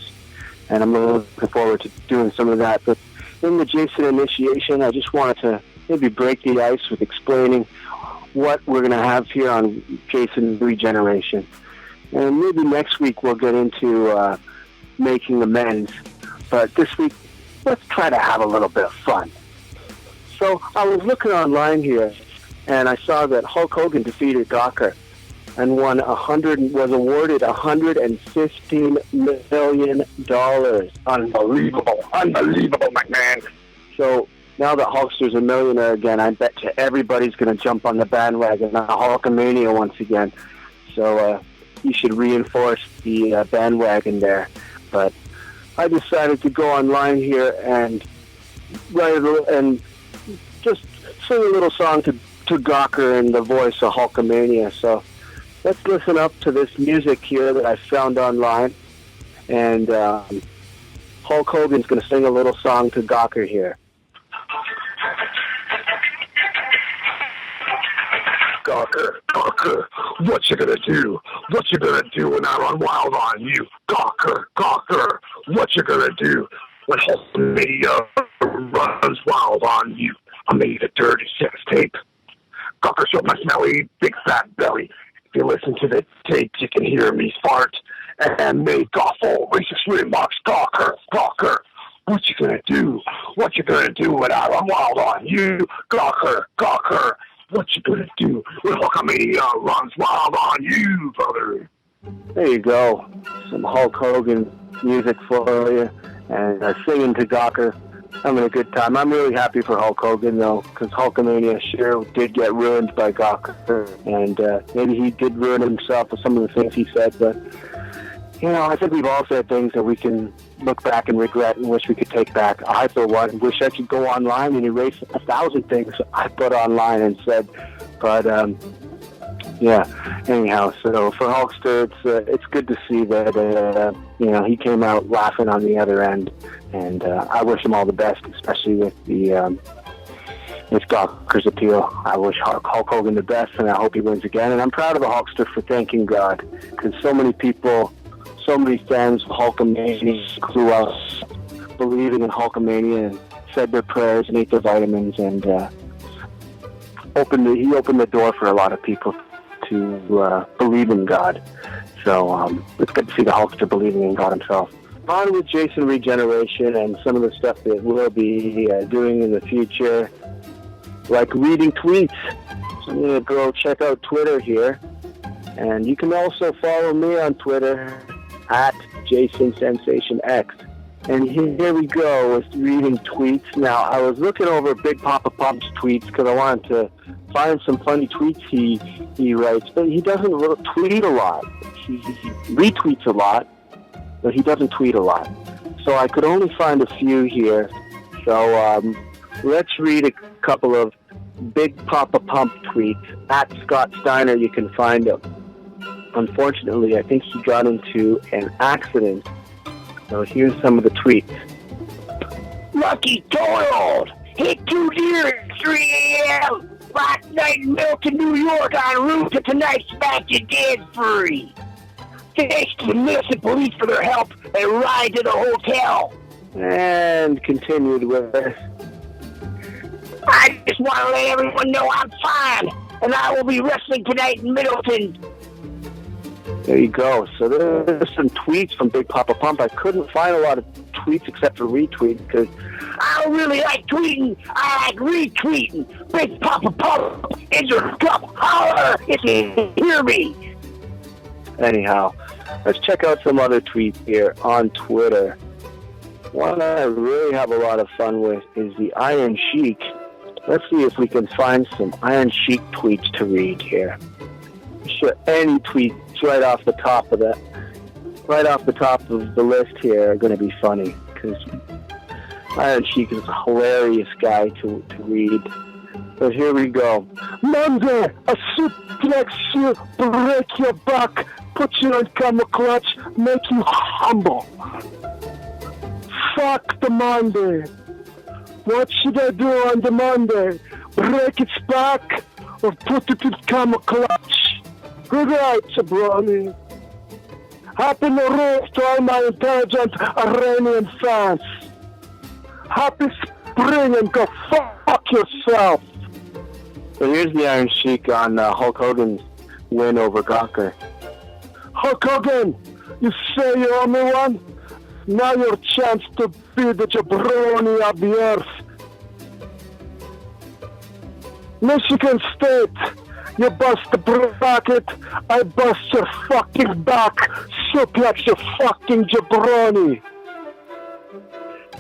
and I'm looking forward to doing some of that. But in the Jason initiation, I just wanted to maybe break the ice with explaining what we're going to have here on Jason Regeneration. And maybe next week we'll get into making amends, but this week, let's try to have a little bit of fun. So I was looking online here, and I saw that Hulk Hogan defeated Gawker and was awarded $115 million. Unbelievable, McMahon. So now that Hulkster's a millionaire again, I bet you everybody's going to jump on the bandwagon of Hulkamania once again. So you should reinforce the bandwagon there. But I decided to go online here and just sing a little song to Gawker in the voice of Hulkamania. So let's listen up to this music here that I found online. And Hulk Hogan's going to sing a little song to Gawker here. Gawker, what you gonna do? What you gonna do when I run wild on you? Gawker, what you gonna do when Hulkamania runs wild on you? I made a dirty sex tape. Gawker showed my smelly, big fat belly. If you listen to the tape, you can hear me fart and make awful racist remarks. Gawker, what you gonna do? What you gonna do when I run wild on you? Gawker, what you gonna do when Hulkamania runs wild on you, brother? There you go. Some Hulk Hogan music for you. And singing to Gawker. Having a good time. I'm really happy for Hulk Hogan, though, because Hulkamania sure did get ruined by Gawker. And maybe he did ruin himself with some of the things he said. But, I think we've all said things that we can look back and regret and wish we could take back. I, for one, wish I could go online and erase 1,000 things I put online and said. But, anyhow, so for Hulkster, it's good to see that, he came out laughing on the other end. And I wish him all the best, especially with with Gawker's appeal. I wish Hulk Hogan the best, and I hope he wins again. And I'm proud of the Hulkster for thanking God, because so many people, so many fans of Hulkamania grew up believing in Hulkamania and said their prayers and ate their vitamins, and he opened the door for a lot of people to believe in God. So it's good to see the Hulkster believing in God himself. On with Jason Regeneration and some of the stuff that we'll be doing in the future, like reading tweets. So I'm going to go check out Twitter here. And you can also follow me on Twitter at JasonSensationX. And here we go with reading tweets. Now, I was looking over Big Papa Pump's tweets because I wanted to find some funny tweets he writes, but he doesn't tweet a lot. He retweets a lot, but he doesn't tweet a lot. So I could only find a few here. So let's read a couple of Big Papa Pump tweets. At Scott Steiner, you can find him. Unfortunately, I think he got into an accident. So here's some of the tweets. Lucky toiled! Hit 2 deer at 3 a.m. Last night in Milton, New York, en route to tonight's match at Dead Free. Thanks to the Milton police for their help and ride to the hotel. And continued with this. I just want to let everyone know I'm fine, and I will be wrestling tonight in Middleton. There you go. So there's some tweets from Big Papa Pump. I couldn't find a lot of tweets except for retweets because I don't really like tweeting. I like retweeting. Big Papa Pump is your cup. Holler if you hear me. Anyhow, let's check out some other tweets here on Twitter. One I really have a lot of fun with is the Iron Sheik. Let's see if we can find some Iron Sheik tweets to read here. Sure, any tweets right off the top of the list here are going to be funny because Iron Sheik is a hilarious guy to read. So here we go. Monday, a suplex you, break your back, put you on camel clutch, make you humble. Fuck the Monday. What should I do on the Monday? Break its back or put it in camel clutch? Good night, jabroni. Happy New Year to all my intelligent Iranian fans. Happy spring and go fuck yourself. So here's the Iron Sheik on Hulk Hogan's win over Gawker. Hulk Hogan, you say you owe me one? Now your chance to be the jabroni of the earth. Michigan State, you bust the bracket, I bust your fucking back, suplex your fucking jabroni.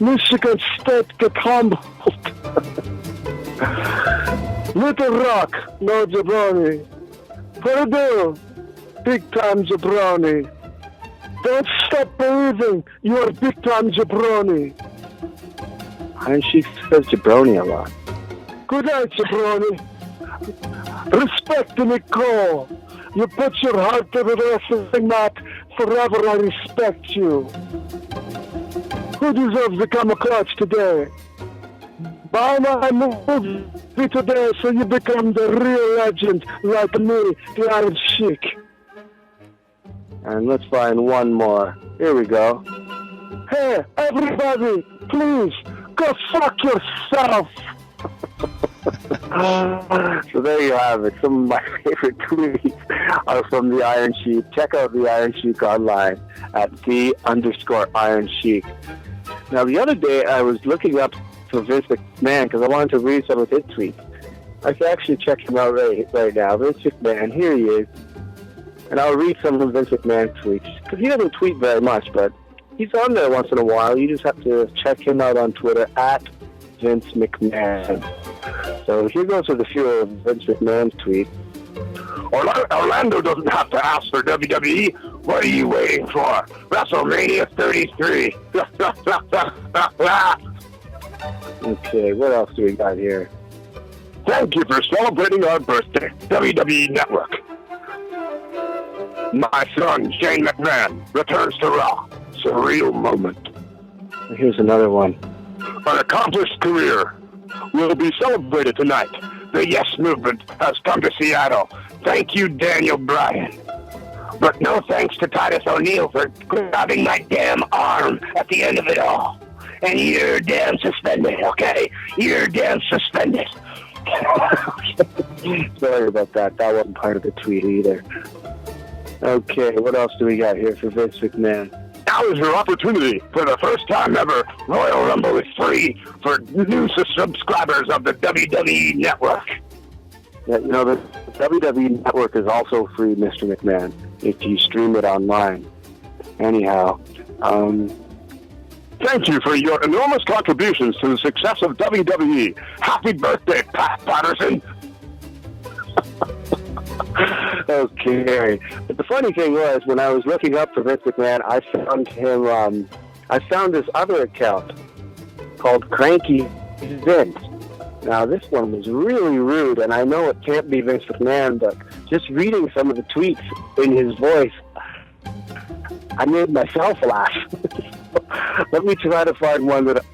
Michigan State, get humbled. Little Rock, no jabroni. Purdue, big time jabroni. Don't stop believing you're a big time jabroni. Iron Sheik says jabroni a lot. Good night, jabroni. Respect the Nicole. You put your heart to the wrestling mat. Forever I respect you. Who deserves to come a clutch today? Buy my movie today so you become the real legend like me, the Iron Sheik. And let's find one more. Here we go. Hey, everybody, please, go fuck yourself. So there you have it. Some of my favorite tweets are from the Iron Sheik. Check out the Iron Sheik online at _Iron Sheik. Now, the other day I was looking up for Vince McMahon because I wanted to read some of his tweets. I can actually check him out right now. Vince McMahon, here he is. And I'll read some of Vince McMahon's tweets. Because he doesn't tweet very much, but he's on there once in a while. You just have to check him out on Twitter at Vince McMahon. So here goes with a few of Vince McMahon's tweets. Orlando doesn't have to ask for WWE. What are you waiting for? WrestleMania 33. Okay, what else do we got here? Thank you for celebrating our birthday, WWE Network. My son, Shane McMahon, returns to Raw. Surreal moment. Here's another one. An accomplished career will be celebrated tonight. The Yes Movement has come to Seattle. Thank you, Daniel Bryan. But no thanks to Titus O'Neil for grabbing my damn arm at the end of it all. And you're damn suspended, okay? You're damn suspended. Sorry about that. That wasn't part of the tweet either. Okay, what else do we got here for Vince McMahon? Now is your opportunity. For the first time ever, Royal Rumble is free for new subscribers of the WWE Network. Yeah, you know, the WWE Network is also free, Mr. McMahon, if you stream it online. Anyhow, thank you for your enormous contributions to the success of WWE. Happy birthday, Pat Patterson. Okay. But the funny thing was, when I was looking up for Vince McMahon, I found this other account called Cranky Vince. Now, this one was really rude, and I know it can't be Vince McMahon, but just reading some of the tweets in his voice, I made myself laugh. Let me try to find one that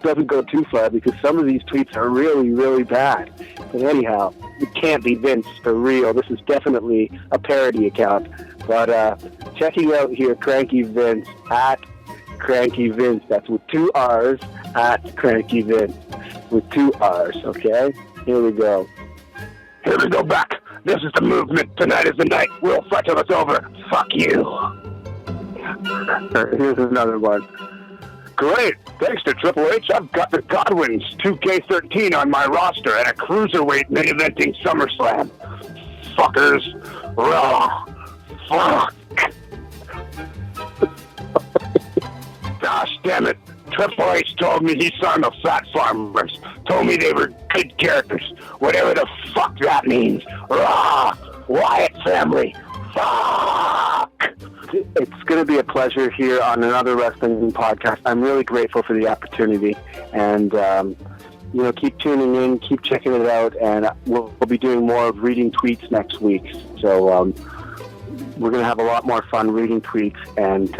doesn't go too far, because some of these tweets are really, really bad. But anyhow, it can't be Vince for real. This is definitely a parody account. But checking out here, Cranky Vince, at Cranky Vince. That's with 2 R's, at Cranky Vince. With 2 R's, okay? Here we go. Here we go back. This is the movement. Tonight is the night. We'll fight till it's over. Fuck you. Here's another one. Great. Thanks to Triple H, I've got the Godwins 2K13 on my roster at a cruiserweight main eventing SummerSlam. Fuckers. Raw. Fuck. Gosh damn it. Triple H told me he signed the Fat Farmers. Told me they were good characters. Whatever the fuck that means. Raw. Wyatt family. Fuck. It's going to be a pleasure here on another wrestling podcast. I'm really grateful for the opportunity. And, keep tuning in, keep checking it out. And we'll be doing more of reading tweets next week. So we're going to have a lot more fun reading tweets and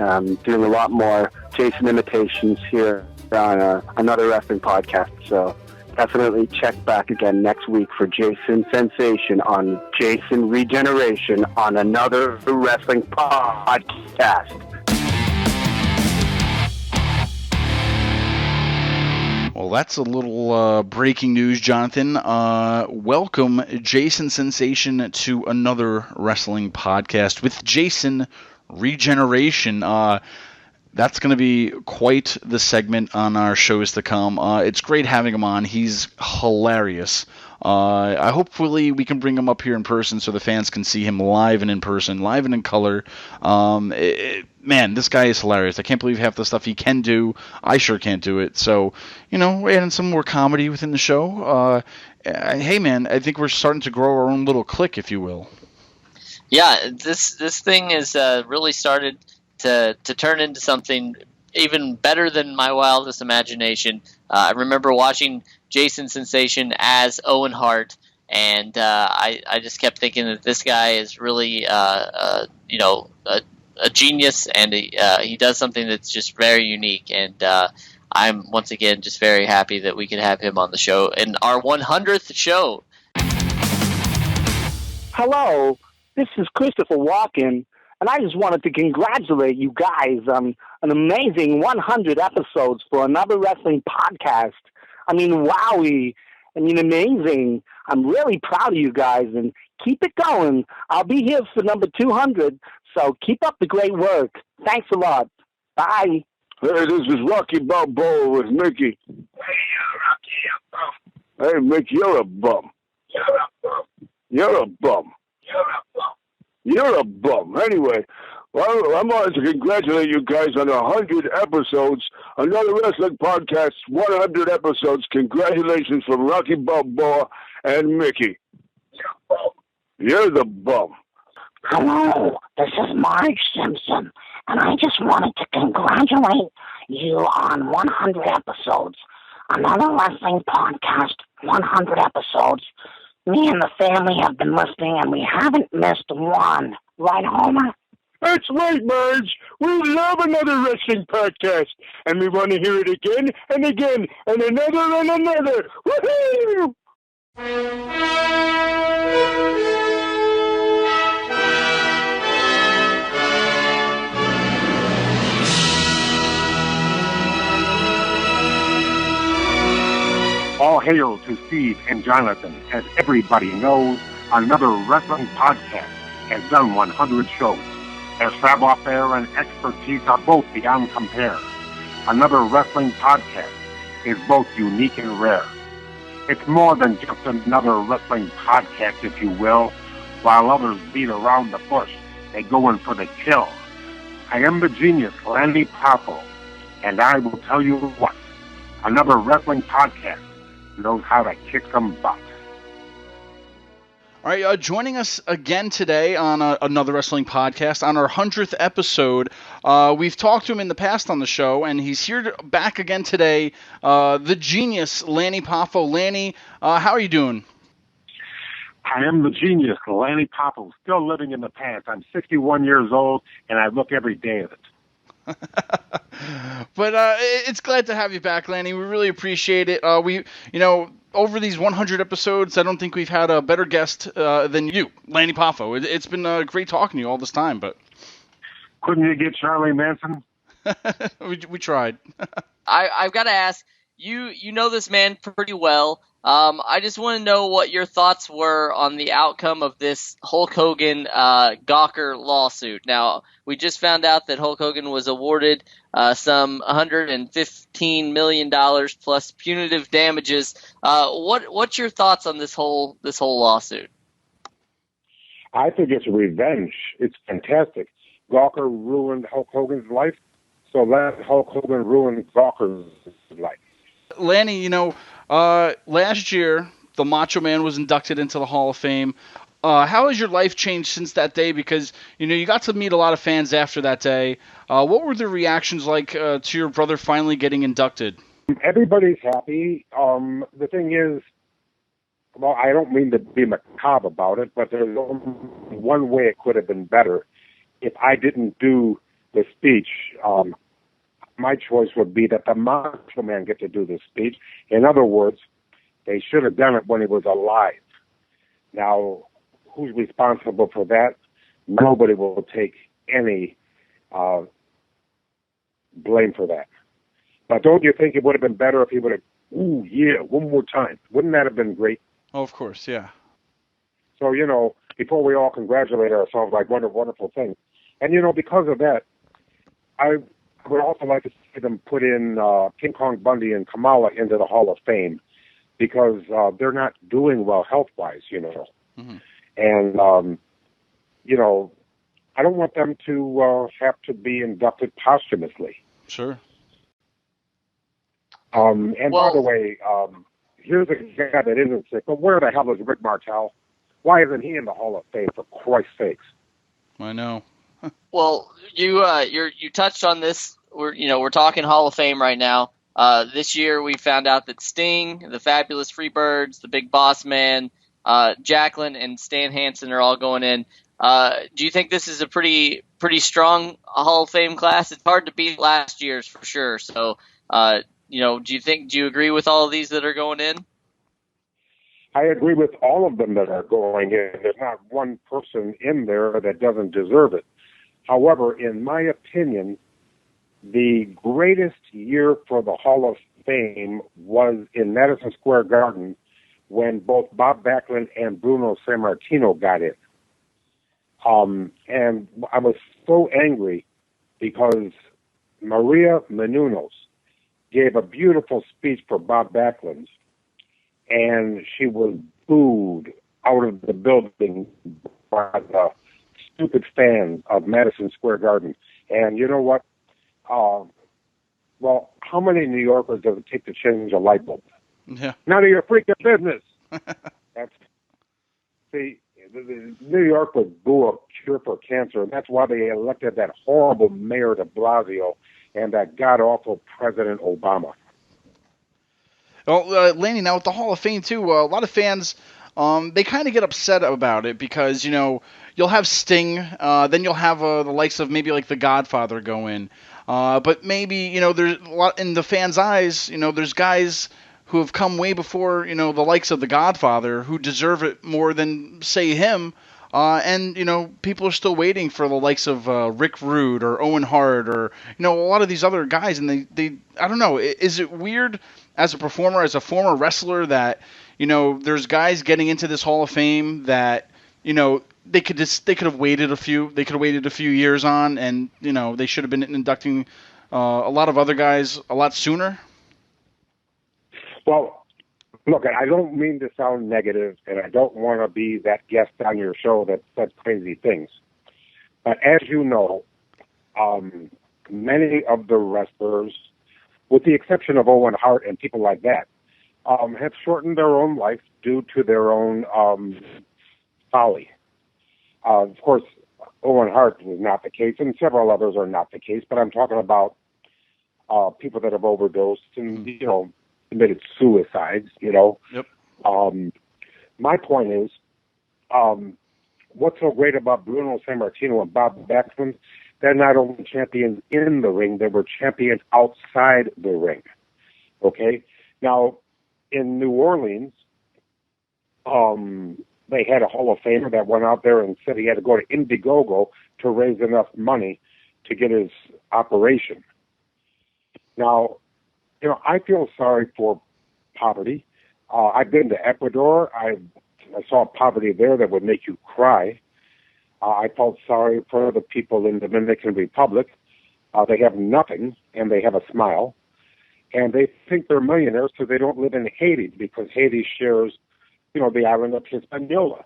doing a lot more Jason imitations here on another wrestling podcast. So definitely check back again next week for Jason Sensation on Jason Regeneration on another wrestling podcast. Well, that's a little breaking news, Jonathan. Welcome, Jason Sensation, to another wrestling podcast with Jason Regeneration. That's going to be quite the segment on our shows to come. It's great having him on. He's hilarious. Hopefully we can bring him up here in person so the fans can see him live and in person, live and in color. Man, this guy is hilarious. I can't believe half the stuff he can do. I sure can't do it. So, we're adding some more comedy within the show. Hey, man, I think we're starting to grow our own little clique, if you will. Yeah, this thing has really started to turn into something even better than my wildest imagination. I remember watching Jason Sensation as Owen Hart, and I just kept thinking that this guy is really a genius, and he does something that's just very unique. And I'm once again just very happy that we can have him on the show in our 100th show. Hello, this is Christopher Walken. And I just wanted to congratulate you guys on an amazing 100 episodes for another wrestling podcast. I mean, wowie. I mean, amazing. I'm really proud of you guys, and keep it going. I'll be here for number 200, so keep up the great work. Thanks a lot. Bye. Hey, this is Rocky Balboa with Mickey. Hey, Mickey, you're a bum. You're a bum. You're a bum. Anyway, well, I wanted to congratulate you guys on 100 episodes. Another wrestling podcast, 100 episodes. Congratulations from Rocky Balboa and Mickey. You're the bum. Hello, this is Marge Simpson, and I just wanted to congratulate you on 100 episodes. Another wrestling podcast, 100 episodes. Me and the family have been listening, and we haven't missed one. Right, Homer? That's right, Marge. We love another wrestling podcast, and we want to hear it again and again, and another and another. Woohoo! All hail to Steve and Jonathan. As everybody knows, another wrestling podcast has done 100 shows. Their savoir-faire and expertise are both beyond compare. Another wrestling podcast is both unique and rare. It's more than just another wrestling podcast, if you will. While others beat around the bush, they go in for the kill. I am the Genius Lanny Poffo, and I will tell you what, another wrestling podcast knows how to kick some butt. All right, joining us again today on another wrestling podcast, on our 100th episode. We've talked to him in the past on the show, and he's here back again today, the Genius Lanny Poffo. Lanny, how are you doing? I am the Genius Lanny Poffo, still living in the past. I'm 61 years old, and I look every day of it. But it's glad to have you back, Lanny. We really appreciate it. Over these 100 episodes, I don't think we've had a better guest than you, Lanny Poffo. It's been great talking to you all this time, but couldn't you get Charlie Manson? we tried. I've got to ask, you know this man pretty well. I just want to know what your thoughts were on the outcome of this Hulk Hogan Gawker lawsuit. Now, we just found out that Hulk Hogan was awarded some $115 million plus punitive damages. What's your thoughts on this whole lawsuit? I think it's revenge. It's fantastic. Gawker ruined Hulk Hogan's life, so let Hulk Hogan ruin Gawker's life. Lanny, last year, the Macho Man was inducted into the Hall of Fame. How has your life changed since that day? Because, you got to meet a lot of fans after that day. What were the reactions like to your brother finally getting inducted? Everybody's happy. The thing is, well, I don't mean to be macabre about it, but there's only one way it could have been better. If I didn't do the speech, my choice would be that the Macho Man get to do the speech. In other words, they should have done it when he was alive. Now, who's responsible for that? Nobody will take any blame for that. But don't you think it would have been better if he would have, one more time? Wouldn't that have been great? Oh, of course, yeah. So, before we all congratulate ourselves, like, what a wonderful thing. And, because of that, I would also like to see them put in King Kong Bundy and Kamala into the Hall of Fame, because they're not doing well health-wise, Mm-hmm. And, I don't want them to have to be inducted posthumously. Sure. By the way, here's a guy that isn't sick, but where the hell is Rick Martel? Why isn't he in the Hall of Fame, for Christ's sakes? I know. Well, you touched on this. We're talking Hall of Fame right now. This year we found out that Sting, the Fabulous Freebirds, the Big Boss Man, Jacqueline, and Stan Hansen are all going in. Do you think this is a pretty strong Hall of Fame class? It's hard to beat last year's for sure. So, do you agree with all of these that are going in? I agree with all of them that are going in. There's not one person in there that doesn't deserve it. However, in my opinion, the greatest year for the Hall of Fame was in Madison Square Garden when both Bob Backlund and Bruno Sammartino got in. And I was so angry because Maria Menounos gave a beautiful speech for Bob Backlund, and she was booed out of the building by the stupid fans of Madison Square Garden. And you know what? Well, how many New Yorkers does it take to change a light bulb? Yeah. None of your freaking business. New York was boo a cure for cancer, and that's why they elected that horrible mayor de Blasio and that god-awful President Obama. Well, Lanny, now with the Hall of Fame, too, a lot of fans, they kind of get upset about it because, you'll have Sting, then you'll have the likes of maybe like The Godfather go in. But maybe, there's a lot in the fans' eyes, there's guys who have come way before, the likes of The Godfather who deserve it more than, say, him. And, people are still waiting for the likes of Rick Rude or Owen Hart or, a lot of these other guys. And they I don't know, is it weird as a performer, as a former wrestler that, there's guys getting into this Hall of Fame that, they could have waited a few years on, and, they should have been inducting a lot of other guys a lot sooner? Well, look, I don't mean to sound negative, and I don't want to be that guest on your show that says crazy things. But as you know, many of the wrestlers, with the exception of Owen Hart and people like that, have shortened their own life due to their own folly. Of course, Owen Hart was not the case, and several others are not the case, but I'm talking about people that have overdosed and, committed suicides, Yep. My point is, what's so great about Bruno Sammartino and Bob Backlund? They're not only champions in the ring, they were champions outside the ring. Okay? Now, in New Orleans, they had a Hall of Famer that went out there and said he had to go to Indiegogo to raise enough money to get his operation. Now, I feel sorry for poverty. I've been to Ecuador. I saw poverty there that would make you cry. I felt sorry for the people in the Dominican Republic. They have nothing, and they have a smile. And they think they're millionaires, so they don't live in Haiti, because Haiti shares, the island of Hispaniola.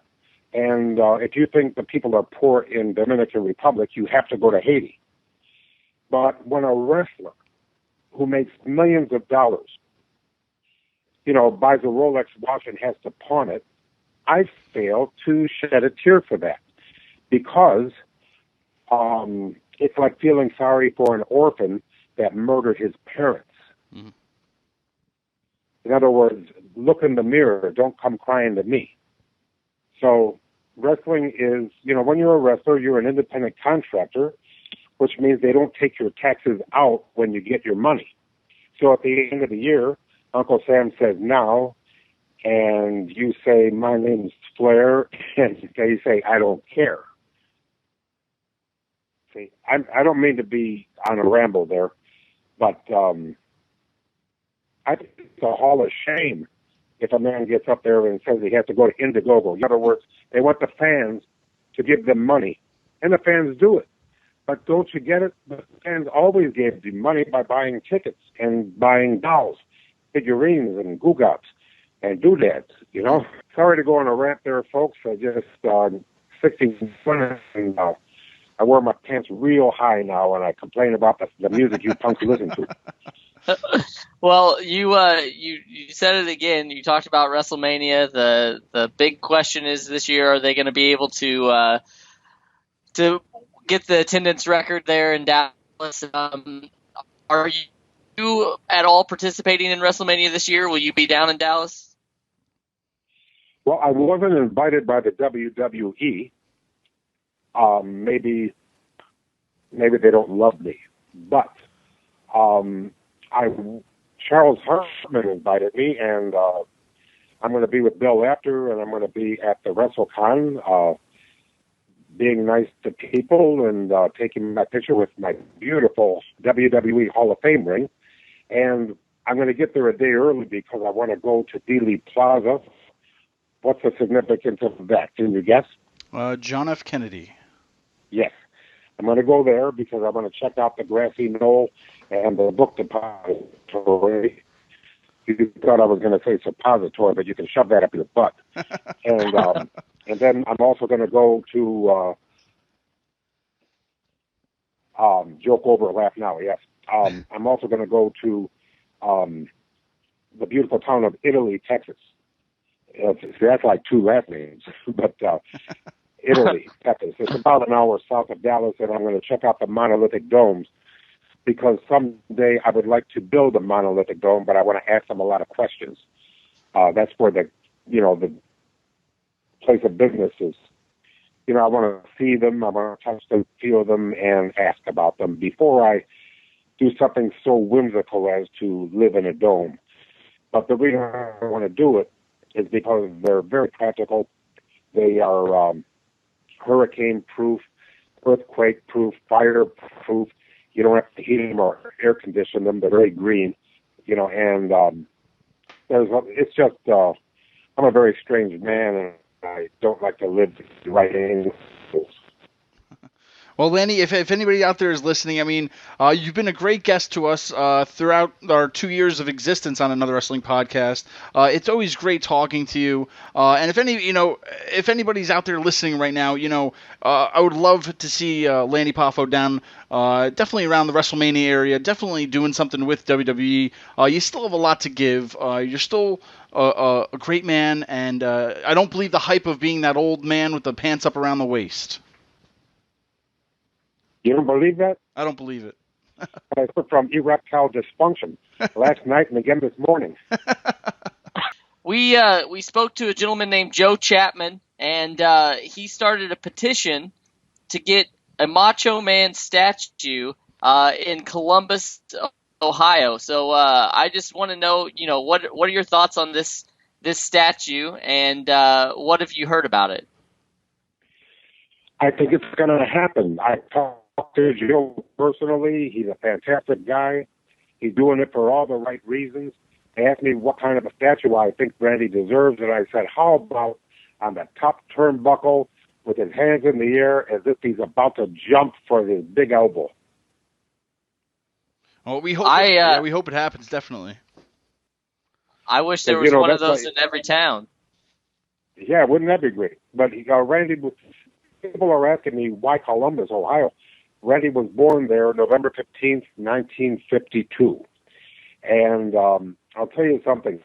And if you think the people are poor in Dominican Republic, you have to go to Haiti. But when a wrestler who makes millions of dollars, buys a Rolex watch and has to pawn it, I fail to shed a tear for that, because it's like feeling sorry for an orphan that murdered his parents. Mm-hmm. In other words, look in the mirror, don't come crying to me. So wrestling is, when you're a wrestler, you're an independent contractor, which means they don't take your taxes out when you get your money. So at the end of the year, Uncle Sam says now, and you say, my name's Flair, and they say, I don't care. See, I don't mean to be on a ramble there, but I think it's a hall of shame if a man gets up there and says he has to go to Indiegogo. In other words, they want the fans to give them money, and the fans do it. But don't you get it? The fans always gave the money by buying tickets and buying dolls, figurines, and goo-gops and doodads, Sorry to go on a rant there, folks. I just 61 and I wear my pants real high now, and I complain about the music you punks listen to. Well, you said it again. You talked about WrestleMania. The big question is this year: are they going to be able to get the attendance record there in Dallas? Are you at all participating in WrestleMania this year? Will you be down in Dallas? Well, I wasn't invited by the WWE. Maybe they don't love me, but Charles Hartman invited me, and I'm going to be with Bill Apter, and I'm going to be at the WrestleCon, being nice to people and taking my picture with my beautiful WWE Hall of Fame ring. And I'm going to get there a day early because I want to go to Dealey Plaza. What's the significance of that? Can you guess? John F. Kennedy. Yes. I'm going to go there because I want to check out the grassy knoll and the book depository. You thought I was going to say suppository, but you can shove that up your butt. And then I'm also going to go to joke over, laugh now. Yes. I'm also going to go to the beautiful town of Italy, Texas. That's like two last names, but Italy, Texas. It's about an hour south of Dallas, and I'm going to check out the monolithic domes because someday I would like to build a monolithic dome, but I want to ask them a lot of questions. That's where the place of business is. I want to see them, I want to touch them, feel them, and ask about them before I do something so whimsical as to live in a dome. But the reason I want to do it is because they're very practical. They are hurricane-proof, earthquake-proof, fire-proof. You don't have to heat them or air condition them. They're very green, and it's just, I'm a very strange man, and I don't like to live right angles. Well, Lanny, if anybody out there is listening, I mean, you've been a great guest to us throughout our 2 years of existence on Another Wrestling Podcast. It's always great talking to you. And if anybody's out there listening right now, I would love to see Lanny Poffo down, definitely around the WrestleMania area, definitely doing something with WWE. You still have a lot to give. You're still a great man, and I don't believe the hype of being that old man with the pants up around the waist. You don't believe that? I don't believe it. I suffer from erectile dysfunction last night and again this morning. We spoke to a gentleman named Joe Chapman, and he started a petition to get a Macho Man statue in Columbus, Ohio. So I just want to know, what are your thoughts on this statue, and what have you heard about it? I think it's going to happen. I talked to Joe personally. He's a fantastic guy. He's doing it for all the right reasons. They asked me what kind of a statue I think Randy deserves, and I said, how about on the top turnbuckle with his hands in the air as if he's about to jump for his big elbow? Well, we hope we hope it happens, definitely. I wish there was one of those in every town. Yeah, wouldn't that be great? But Randy, people are asking me why Columbus, Ohio. Randy was born there November 15th, 1952. And I'll tell you something.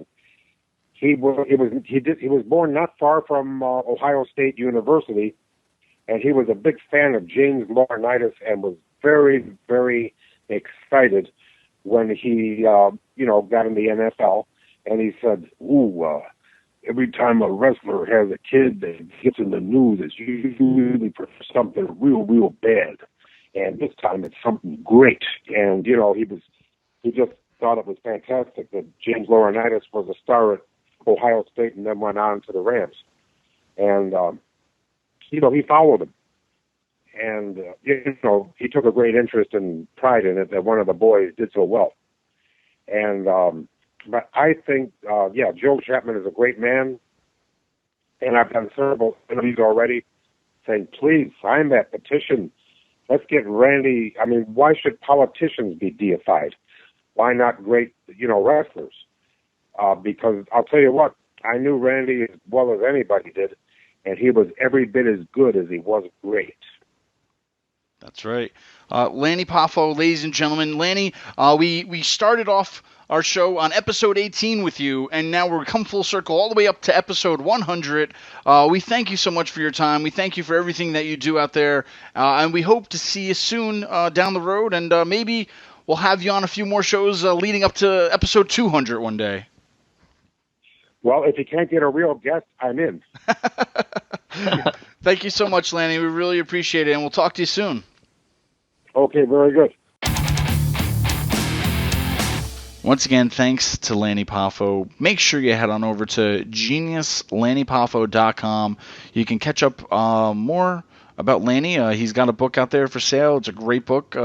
He was born not far from Ohio State University, and he was a big fan of James Laurinaitis and was very, very excited when he got in the NFL. And he said, every time a wrestler has a kid that gets in the news, it's usually for something real, real bad. And this time it's something great. And, he just thought it was fantastic that James Laurinaitis was a star at Ohio State and then went on to the Rams. And, he followed him. And, he took a great interest and pride in it that one of the boys did so well. And, but I think, Joe Chapman is a great man. And I've done several interviews already saying, please sign that petition. Let's get Randy. I mean, why should politicians be deified? Why not great, wrestlers? Because I'll tell you what, I knew Randy as well as anybody did, and he was every bit as good as he was great. That's right. Lanny Poffo, ladies and gentlemen. Lanny, we started off our show on episode 18 with you, and now we're come full circle all the way up to episode 100. We thank you so much for your time. We thank you for everything that you do out there, and we hope to see you soon down the road, and maybe we'll have you on a few more shows leading up to episode 200 one day. Well, if you can't get a real guest, I'm in. Thank you so much, Lanny. We really appreciate it, and we'll talk to you soon. Okay, very good. Once again, thanks to Lanny Poffo. Make sure you head on over to geniuslannypoffo.com. You can catch up more about Lanny. He's got a book out there for sale. It's a great book.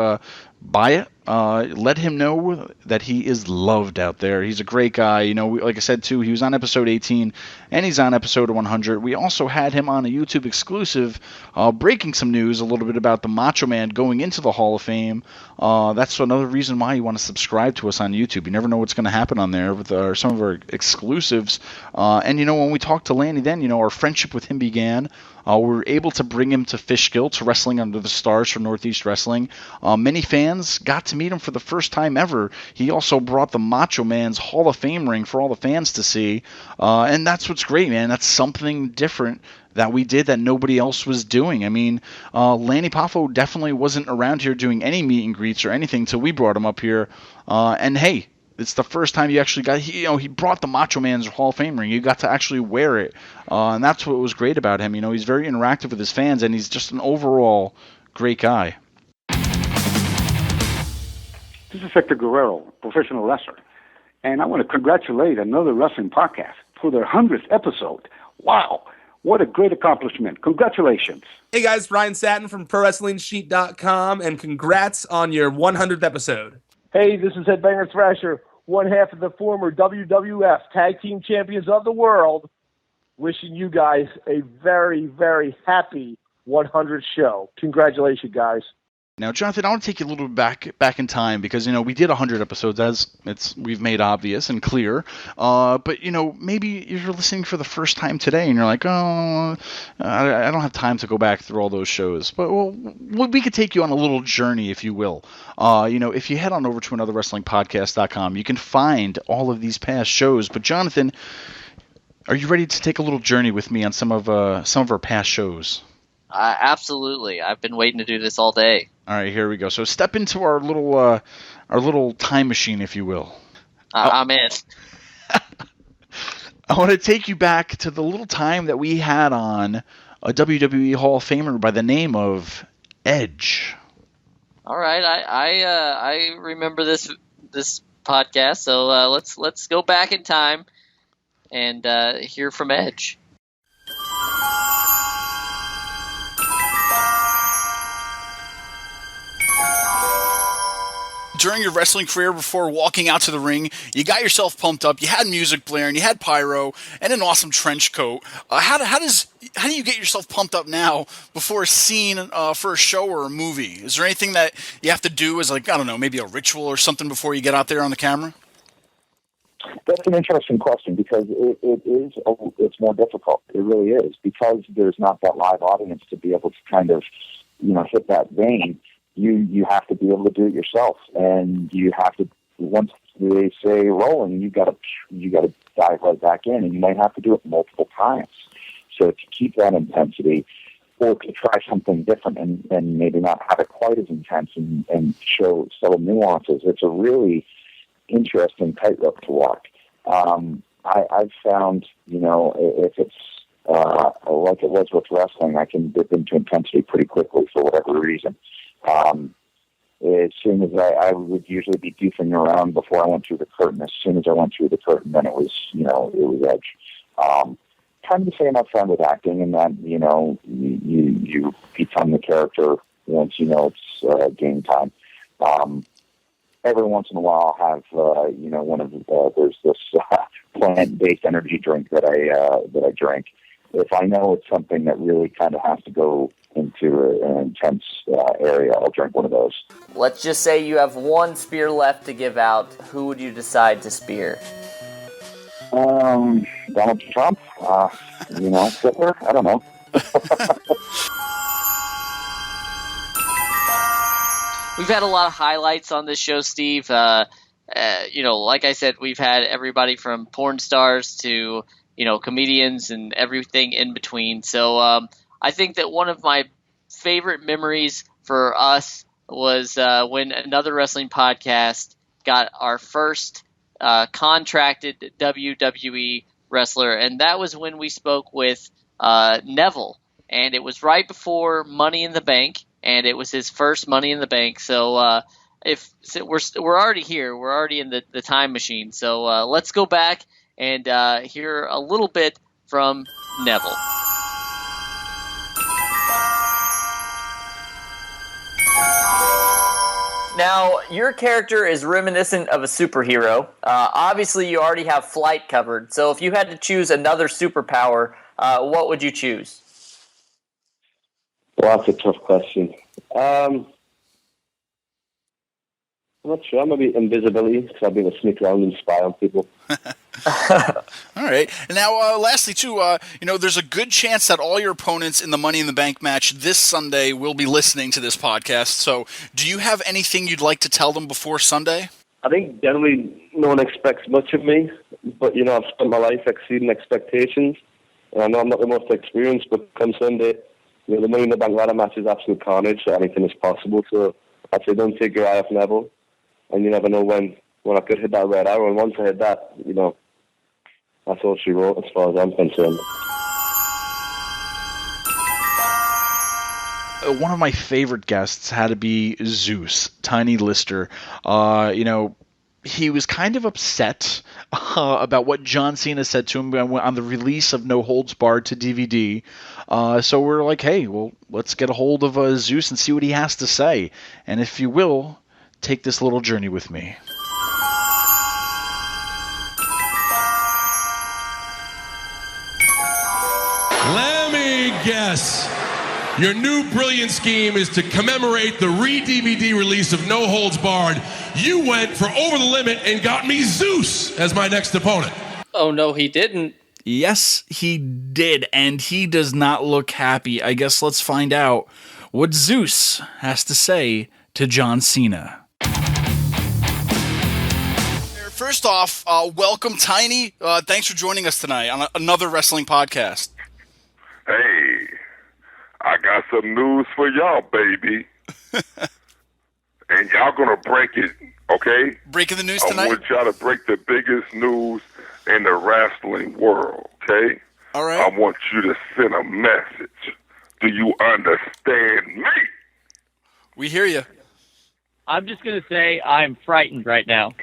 Buy it. Let him know that he is loved out there. He's a great guy. Like I said, too, he was on episode 18, and he's on episode 100. We also had him on a YouTube exclusive breaking some news a little bit about the Macho Man going into the Hall of Fame. That's another reason why you want to subscribe to us on YouTube. You never know what's going to happen on there with some of our exclusives. And, when we talked to Lanny then, our friendship with him began. We were able to bring him to Fishkill, to Wrestling Under the Stars for Northeast Wrestling. Many fans got to meet him for the first time ever. He also brought the Macho Man's Hall of Fame ring for all the fans to see. And that's what's great, man. That's something different that we did that nobody else was doing. I mean, Lanny Poffo definitely wasn't around here doing any meet and greets or anything till we brought him up here. And hey, it's the first time you actually got, he brought the Macho Man's Hall of Fame ring. You got to actually wear it. And that's what was great about him. He's very interactive with his fans, and he's just an overall great guy. This is Hector Guerrero, professional wrestler. And I want to congratulate Another Wrestling Podcast for their 100th episode. Wow. What a great accomplishment. Congratulations. Hey guys, Ryan Satin from ProWrestlingSheet.com, and congrats on your 100th episode. Hey, this is Headbanger Thrasher, one half of the former WWF Tag Team Champions of the World, wishing you guys a very, very happy 100th show. Congratulations, guys. Now, Jonathan, I want to take you a little bit back in time because, we did 100 episodes, as we've made obvious and clear. But, maybe you're listening for the first time today and you're like, I don't have time to go back through all those shows. But, we could take you on a little journey, if you will. If you head on over to anotherwrestlingpodcast.com, you can find all of these past shows. But, Jonathan, are you ready to take a little journey with me on some of our past shows? Absolutely. I've been waiting to do this all day. All right, here we go. So step into our little time machine, if you will. I'm in. I want to take you back to the little time that we had on a WWE Hall of Famer by the name of Edge. All right, I remember this podcast. So let's go back in time and hear from Edge. During your wrestling career, before walking out to the ring, you got yourself pumped up. You had music blaring, you had pyro, and an awesome trench coat. How do you get yourself pumped up now before a scene for a show or a movie? Is there anything that you have to do as maybe a ritual or something before you get out there on the camera? That's an interesting question because it's more difficult. It really is because there's not that live audience to be able to kind of hit that vein. You have to be able to do it yourself, and you have to, once they say rolling, you got to dive right back in, and you might have to do it multiple times. So to keep that intensity, or to try something different and maybe not have it quite as intense and show subtle nuances, it's a really interesting tightrope to walk. I've found, if it's like it was with wrestling, I can dip into intensity pretty quickly for whatever reason. As soon as I would usually be goofing around before I went through the curtain. As soon as I went through the curtain, then it was Edge. Kind of the same I've found with acting, in that you become the character once it's game time. Every once in a while, I'll have one of there's this plant-based energy drink that I drink. If I know it's something that really kind of has to go into an intense area, I'll drink one of those. Let's just say you have one spear left to give out. Who would you decide to spear? Donald Trump. Hitler. I don't know. We've had a lot of highlights on this show, Steve. Like I said, we've had everybody from porn stars to comedians and everything in between. So I think that one of my favorite memories for us was when Another Wrestling Podcast got our first contracted WWE wrestler, and that was when we spoke with Neville, and it was right before Money in the Bank, and it was his first Money in the Bank. So we're already here, we're already in the time machine. So let's go back and hear a little bit from Neville. Now, your character is reminiscent of a superhero. Obviously, you already have flight covered. So if you had to choose another superpower, what would you choose? Well, that's a tough question. I'm not sure. Maybe invisibility, because I'll be able to sneak around and spy on people. All right. And now, lastly, too, there's a good chance that all your opponents in the Money in the Bank match this Sunday will be listening to this podcast. So do you have anything you'd like to tell them before Sunday? I think generally no one expects much of me, but, I've spent my life exceeding expectations. And I know I'm not the most experienced, but come Sunday, the Money in the Bank ladder match is absolute carnage, so anything is possible. So I'd say don't take your eye off Neville. And you never know when I could hit that red arrow. And once I hit that, that's all she wrote as far as I'm concerned. One of my favorite guests had to be Zeus, Tiny Lister. He was kind of upset about what John Cena said to him on the release of No Holds Barred to DVD. So we're like, hey, well, let's get a hold of Zeus and see what he has to say. And if you will, take this little journey with me. Let me guess. Your new brilliant scheme is to commemorate the re-DVD release of No Holds Barred. You went for over the limit and got me Zeus as my next opponent. Oh, no, he didn't. Yes, he did, and he does not look happy. I guess let's find out what Zeus has to say to John Cena. First off, welcome, Tiny. Thanks for joining us tonight on another wrestling podcast. Hey, I got some news for y'all, baby. And y'all gonna break it, okay? Breaking the news tonight? I want y'all to break the biggest news in the wrestling world, okay? All right. I want you to send a message. Do you understand me? We hear you. I'm just going to say I'm frightened right now.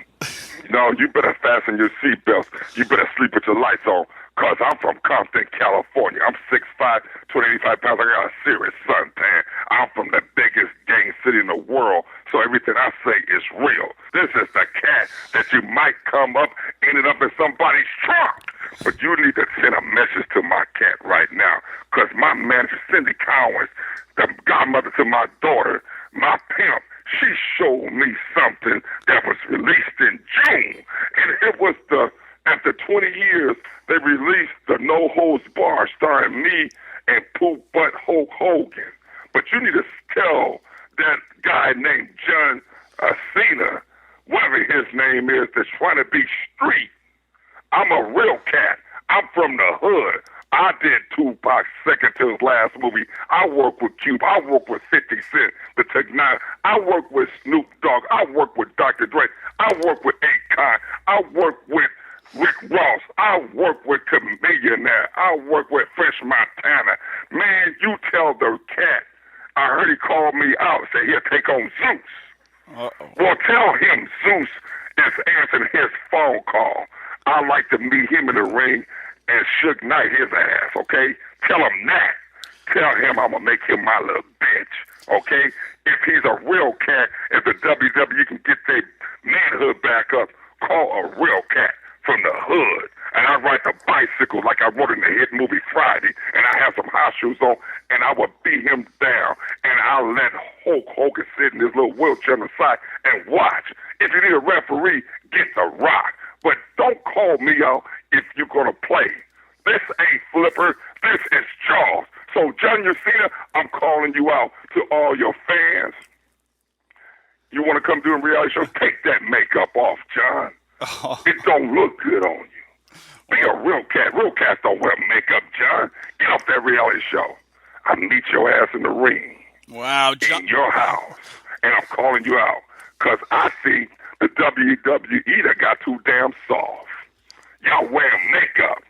No, you better fasten your seatbelts. You better sleep with your lights on, because I'm from Compton, California. I'm 6'5", 285 pounds. I got a serious suntan. I'm from the biggest gang city in the world, so everything I say is real. This is the cat that you might come up, ended up in somebody's trunk. But you need to send a message to my cat right now, because my manager, Cindy Cowens, the godmother to my daughter, my pimp, she showed me something that was released in June. And it was after 20 years, they released the No Holds Barred starring me and Poop Butt Hulk Hogan. But you need to tell that guy named John Cena, whatever his name is, that's trying to be street. I'm a real cat. I'm from the hood. I did Tupac's second to his last movie. I work with Cube. I work with 50 Cent, the Tech-9. I work with Snoop Dogg. I work with Dr. Dre. I work with Akon. I work with Rick Ross. I work with Chamillionaire. I work with Fresh Montana. Man, you tell the cat. I heard he called me out, say he'll take on Zeus. Uh-oh. Well, tell him Zeus is answering his phone call. I like to meet him in the ring and Suge Knight his ass, okay? Tell him that. Tell him I'm going to make him my little bitch, okay? If he's a real cat, if the WWE can get their manhood back up, call a real cat from the hood. And I ride the bicycle like I wrote in the hit movie Friday, and I have some high shoes on, and I would beat him down, and I'll let Hulk Hogan sit in his little wheelchair on the side and watch. If you need a referee, get The Rock. But don't call me out if you're going to play. This ain't Flipper. This is Jaws. So, John Cena, I'm calling you out to all your fans. You want to come do a reality show? Take that makeup off, John. Oh. It don't look good on you. Be a real cat. Real cats don't wear makeup, John. Get off that reality show. I'll meet your ass in the ring. Wow, John. In your house. And I'm calling you out because I see the WWE that got too damn soft. Y'all wearing makeup.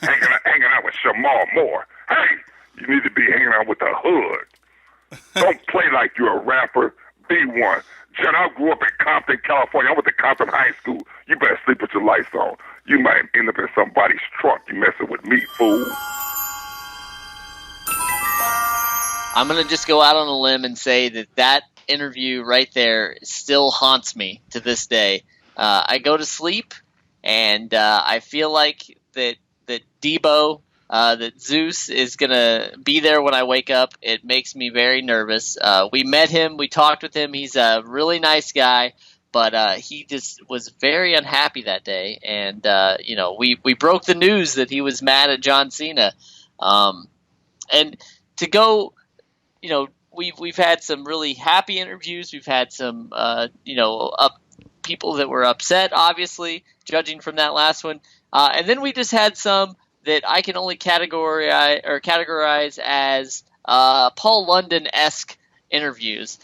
hanging out with Shamar Moore. Hey, you need to be hanging out with the hood. Don't play like you're a rapper. Be one. John, I grew up in Compton, California. I went to Compton High School. You better sleep with your lights on. You might end up in somebody's trunk. You messing with me, fool. I'm going to just go out on a limb and say that interview right there still haunts me to this day. I go to sleep, and I feel like that Debo, that Zeus is going to be there when I wake up. It makes me very nervous. We met him. We talked with him. He's a really nice guy, but he just was very unhappy that day. And, we broke the news that he was mad at John Cena. And to go, we've had some really happy interviews. We've had some, people that were upset, obviously, judging from that last one. And then we just had some that I can only categorize as Paul London-esque interviews.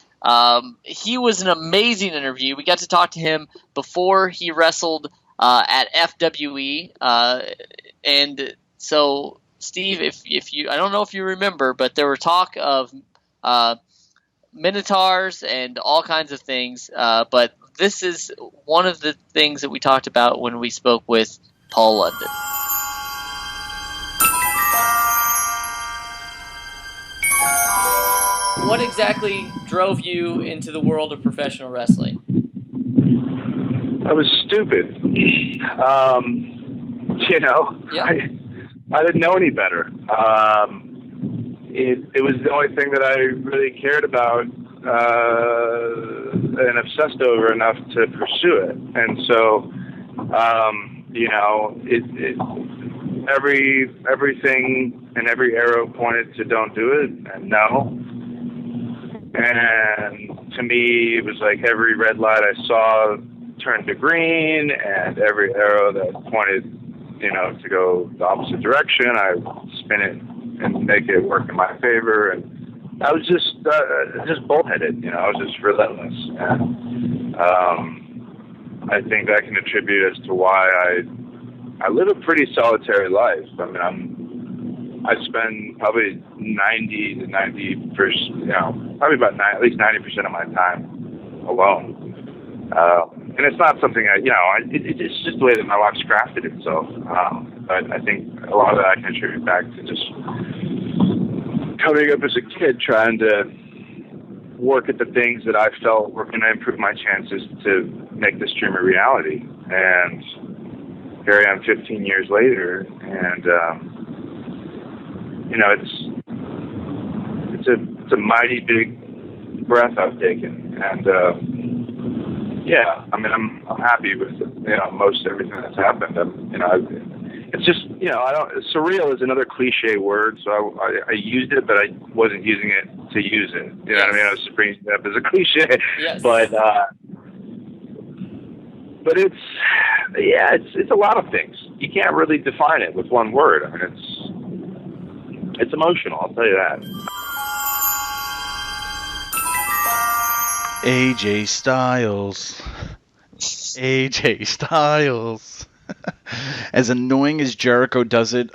He was an amazing interview. We got to talk to him before he wrestled at FWE. And so, Steve, if you, I don't know if you remember, but there were talk of Minotaurs and all kinds of things. But this is one of the things that we talked about when we spoke with Paul London. What exactly drove you into the world of professional wrestling? I was stupid. Yeah. I didn't know any better. it was the only thing that I really cared about and obsessed over enough to pursue it. And so, everything and every arrow pointed to don't do it and no. And to me, it was like every red light I saw turned to green, and every arrow that pointed, to go the opposite direction, I spin it and make it work in my favor. And I was just bullheaded, I was just relentless. And I think that can attribute as to why I live a pretty solitary life. I mean, I spend probably 90 to 90%, probably about at least 90% of my time alone. And it's not something it's just the way that my life's crafted itself. But I think a lot of that I can attribute back to just coming up as a kid, trying to work at the things that I felt were going to improve my chances to make this dream a reality. And here I am 15 years later, and it's a mighty big breath I've taken, and I'm happy with most everything that's happened. It's just surreal is another cliche word, so I used it, but I wasn't using it to use it. You know what I mean? I was just bringing it up as a cliche, yes. But it's a lot of things. You can't really define it with one word. I mean, it's emotional, I'll tell you that. AJ Styles. AJ Styles. As annoying as Jericho does it,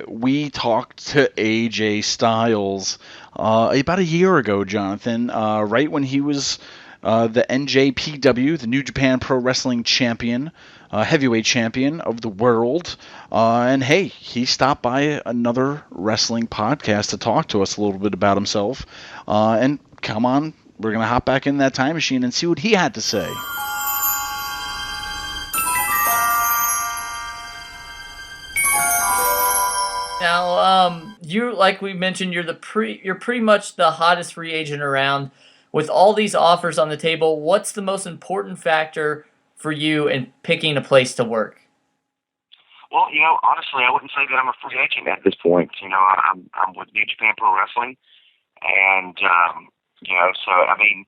we talked to AJ Styles about a year ago, Jonathan, right when he was the NJPW, the New Japan Pro Wrestling Champion, heavyweight champion of the world. And hey, he stopped by another wrestling podcast to talk to us a little bit about himself. And come on, we're going to hop back in that time machine and see what he had to say. Now, you, like we mentioned, you're pretty much the hottest free agent around. With all these offers on the table, what's the most important factor for you in picking a place to work? Well, honestly, I wouldn't say that I'm a free agent at this point. I'm with New Japan Pro Wrestling, and so I mean,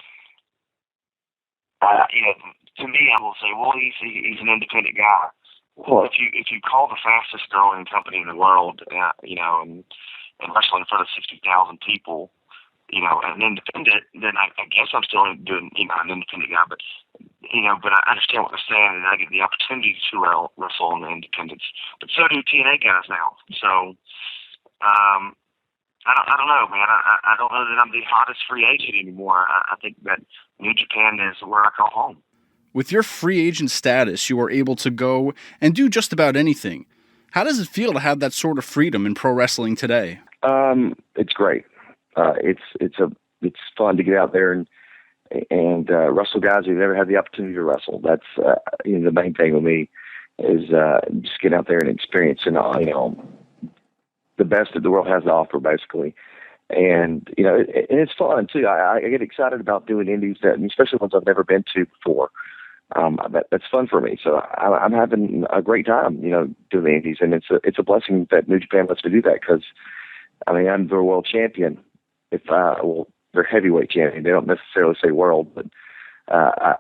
to me, I will say, well, he's an independent guy. Well, if you call the fastest growing company in the world, and wrestling in front of 60,000 people, an independent, then I guess I'm still doing, an independent guy. But I understand what they're saying, and I get the opportunity to wrestle in the independents. But so do TNA guys now. So, I don't know, man. I don't know that I'm the hottest free agent anymore. I think that New Japan is where I call home. With your free agent status, you are able to go and do just about anything. How does it feel to have that sort of freedom in pro wrestling today? It's great. It's fun to get out there and wrestle guys who've never had the opportunity to wrestle. That's the main thing with me is just get out there and experience the best that the world has to offer, basically. And and it's fun too. I get excited about doing indies especially ones I've never been to before. That's fun for me. So I'm having a great time, doing the indies, and it's a blessing that New Japan lets me do that because, I'm the world champion. They're heavyweight champion. They don't necessarily say world, but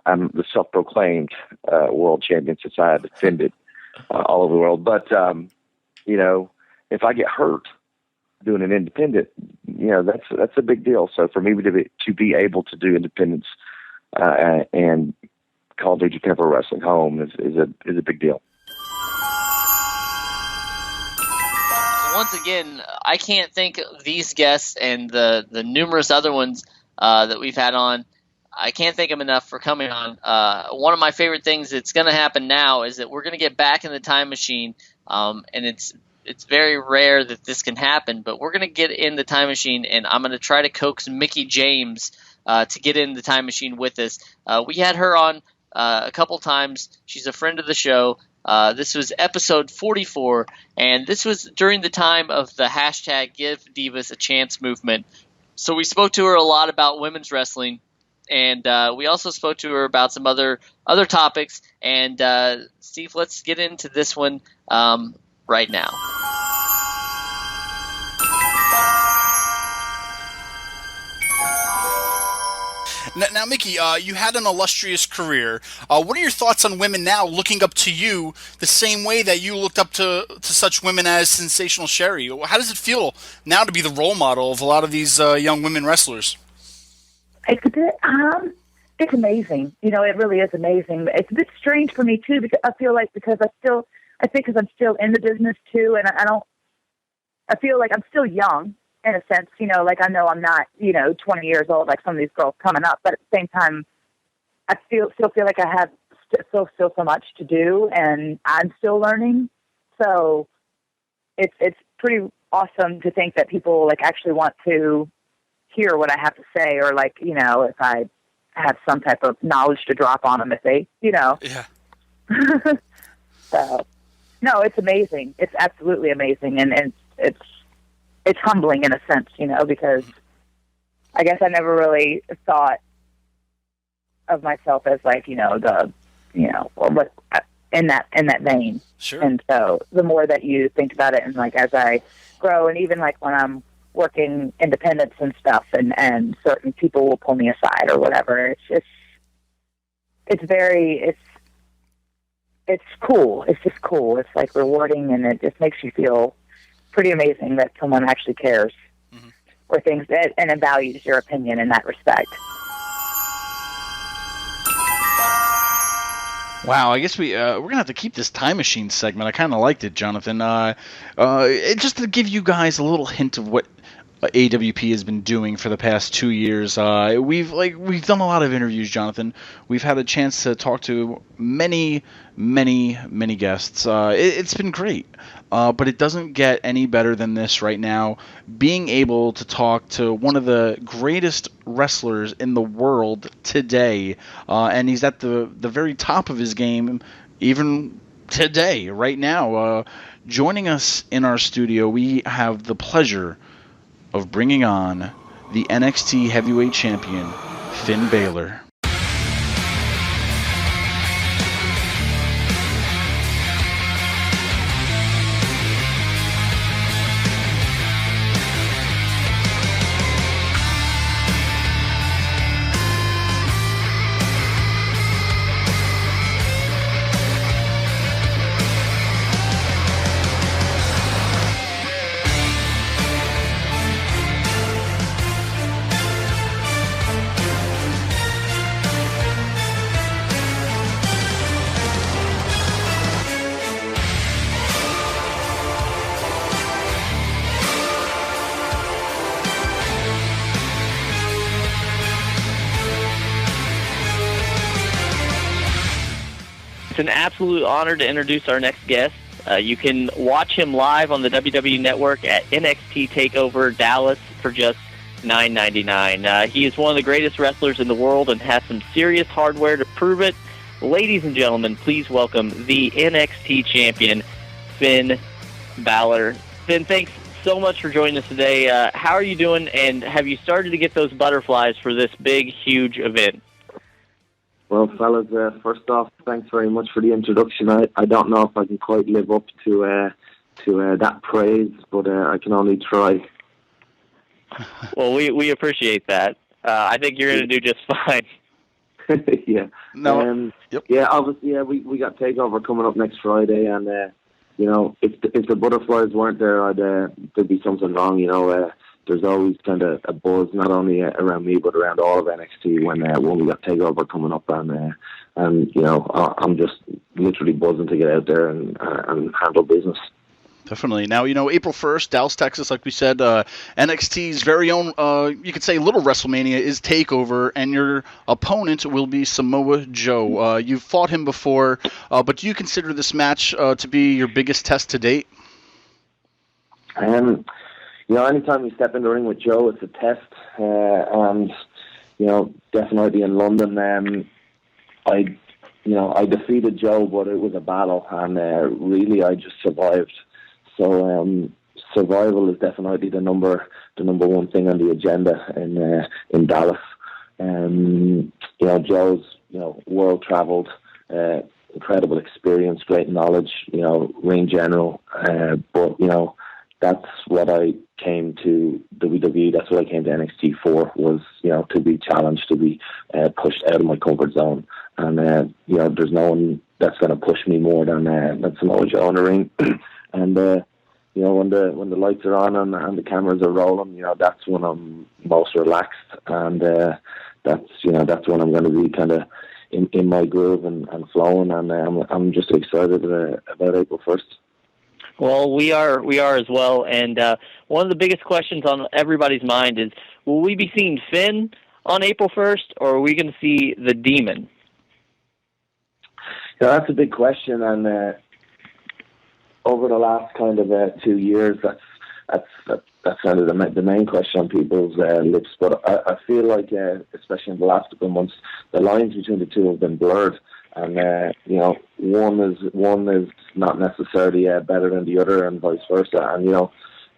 I'm the self-proclaimed world champion since I defended all over the world. But if I get hurt doing an independent, that's a big deal. So for me to be able to do independence and call New Japan Pro Wrestling home is a big deal. Once again, I can't thank these guests and the numerous other ones that we've had on. I can't thank them enough for coming on. One of my favorite things that's going to happen now is that we're going to get back in the time machine, and it's very rare that this can happen, but we're going to get in the time machine, and I'm going to try to coax Mickie James to get in the time machine with us. We had her on a couple times. She's a friend of the show. This was episode 44, and this was during the time of the hashtag Give Divas a Chance movement. So we spoke to her a lot about women's wrestling, and we also spoke to her about some other topics. And Steve, let's get into this one right now. Now, Mickey, you had an illustrious career. What are your thoughts on women now looking up to you the same way that you looked up to such women as Sensational Sherry? How does it feel now to be the role model of a lot of these young women wrestlers? It's a bit, it's amazing. You know, it really is amazing. It's a bit strange for me too, because I feel like because I'm still in the business too, and I feel like I'm still young. In a sense, you know, like I know I'm not, 20 years old like some of these girls coming up, but at the same time, I still feel like I have still so much to do, and I'm still learning. So it's pretty awesome to think that people like actually want to hear what I have to say, or like, if I have some type of knowledge to drop on them, if they, Yeah. So no, it's amazing. It's absolutely amazing, and it's humbling in a sense, because I guess I never really thought of myself as like, what in that vein. Sure. And so the more that you think about it, and like as I grow, and even like when I'm working independence and stuff, and certain people will pull me aside or whatever, it's cool. It's just cool. It's like rewarding, and it just makes you feel pretty amazing that someone actually cares or thinks that and it values your opinion in that respect. Wow, I guess we're gonna have to keep this time machine segment. I kind of liked it, Jonathan. Just to give you guys a little hint of what AWP has been doing for the past 2 years. We've done a lot of interviews, Jonathan. We've had a chance to talk to many guests. It's been great. But it doesn't get any better than this right now. Being able to talk to one of the greatest wrestlers in the world today, and he's at the very top of his game, even today, right now. Joining us in our studio, we have the pleasure of bringing on the NXT Heavyweight Champion, Finn Balor. It's an absolute honor to introduce our next guest. You can watch him live on the WWE Network at NXT TakeOver Dallas for just $9.99. He is one of the greatest wrestlers in the world and has some serious hardware to prove it. Ladies and gentlemen, please welcome the NXT Champion, Finn Balor. Finn, thanks so much for joining us today. How are you doing, and have you started to get those butterflies for this big, huge event? Well, fellas, first off, thanks very much for the introduction. I don't know if I can quite live up to that praise, but I can only try. Well, we appreciate that. I think you're going to do just fine. Yeah. No. Yep. Yeah. Obviously, yeah. We got Takeover coming up next Friday, and if the butterflies weren't there, there'd be something wrong. There's always kind of a buzz, not only around me but around all of NXT when we got Takeover coming up, and I'm just literally buzzing to get out there and handle business. Definitely. Now, April 1st, Dallas, Texas, like we said, NXT's very own, you could say, little WrestleMania is TakeOver, and your opponent will be Samoa Joe. You've fought him before, but do you consider this match to be your biggest test to date? Anytime you step in the ring with Joe, it's a test, and definitely in London, I defeated Joe, but it was a battle, and really I just survived. So survival is definitely the number one thing on the agenda in Dallas. Joe's world traveled, incredible experience, great knowledge, ring general. But that's what I came to WWE. That's what I came to NXT for, was to be challenged, to be pushed out of my comfort zone. And there's no one that's going to push me more than Samoa Joe in the ring. And when the lights are on and the cameras are rolling, that's when I'm most relaxed, and that's when I'm going to be kind of in my groove and flowing, and I'm just excited about April 1st. Well, we are as well, and one of the biggest questions on everybody's mind is, will we be seeing Finn on April 1st, or are we going to see the Demon? Yeah, that's a big question, and over the last kind of 2 years, that's kind of the main question on people's lips. But I feel like, especially in the last couple of months, the lines between the two have been blurred, and one is not necessarily better than the other, and vice versa.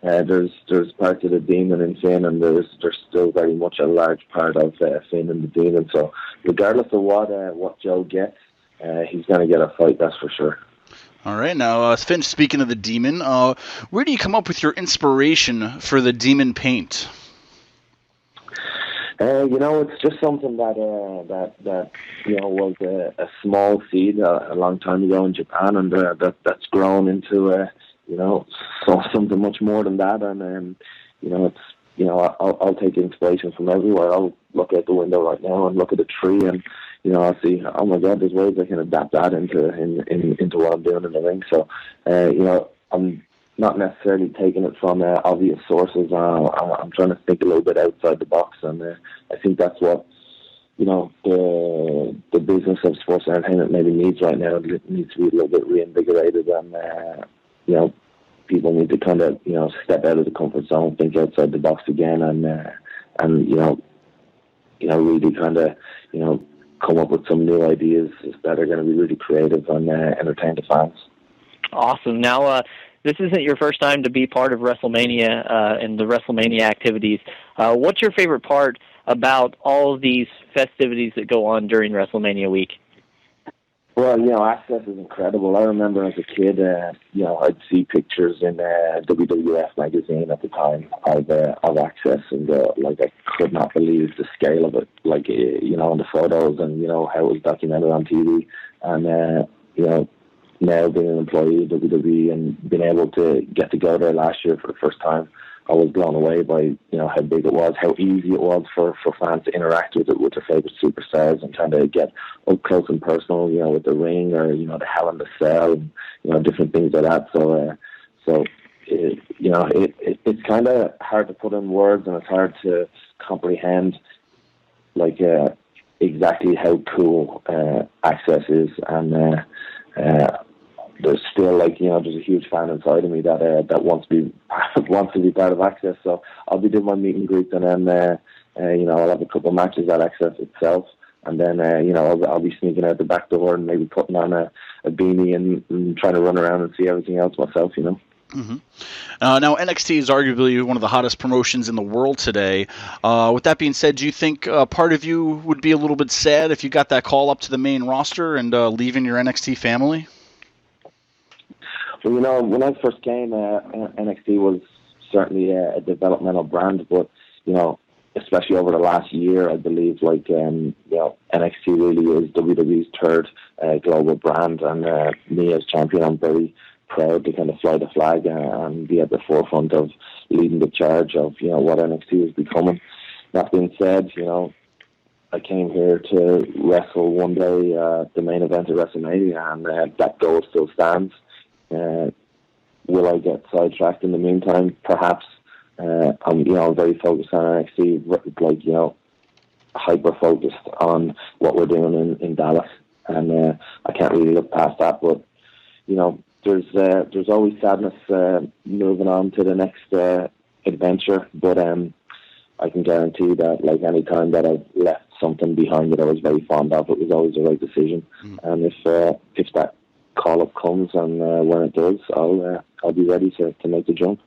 And there's parts of the Demon in Finn, and there's still very much a large part of Finn and the Demon. So regardless of what Joe gets, he's going to get a fight, that's for sure. All right, now, Finn, speaking of the Demon, where do you come up with your inspiration for the Demon paint? It's just something that was a small seed a long time ago in Japan, and that's grown into something much more than that. And I'll take inspiration from everywhere. I'll look out the window right now and look at a tree, and I'll see, oh my God, there's ways I can adapt that into what I'm doing in the ring. So I'm not necessarily taking it from obvious sources. I'm trying to think a little bit outside the box, and I think that's what the business of sports entertainment maybe needs right now. It needs to be a little bit reinvigorated, and people need to kind of step out of the comfort zone, think outside the box again, and really kind of come up with some new ideas that are going to be really creative and entertain the fans. Awesome. Now, this isn't your first time to be part of WrestleMania and the WrestleMania activities. What's your favorite part about all of these festivities that go on during WrestleMania week? Well, Access is incredible. I remember as a kid, I'd see pictures in WWF magazine at the time of Access, and I could not believe the scale of it. In the photos, and how it was documented on TV, and now being an employee of WWE and being able to get to go there last year for the first time, I was blown away by how big it was, how easy it was for fans to interact with it, with their favorite superstars, and kind of get up close and personal, with the ring, or the Hell in the Cell, and different things like that. So it's kind of hard to put in words, and it's hard to comprehend exactly how cool Access is, and there's still there's a huge fan inside of me that wants to be part of Access. So I'll be doing my meet and greet, and then I'll have a couple of matches at Access itself, and then I'll be sneaking out the back door and maybe putting on a beanie and trying to run around and see everything else myself. Mm-hmm. Now, NXT is arguably one of the hottest promotions in the world today. With that being said, do you think part of you would be a little bit sad if you got that call up to the main roster and leaving your NXT family? Well, when I first came, NXT was certainly a developmental brand, but especially over the last year, I believe NXT really is WWE's third global brand, and me as champion, I'm very proud to kind of fly the flag and be at the forefront of leading the charge of what NXT is becoming. That being said, I came here to wrestle one day the main event of WrestleMania, and that goal still stands. Will I get sidetracked in the meantime? Perhaps. I'm very focused on NXT, hyper focused on what we're doing in Dallas, and I can't really look past that. But there's always sadness moving on to the next adventure. But I can guarantee that, any time that I've left something behind it I was very fond of, it was always the right decision. And if that call up comes and when it does, I'll be ready to make the jump.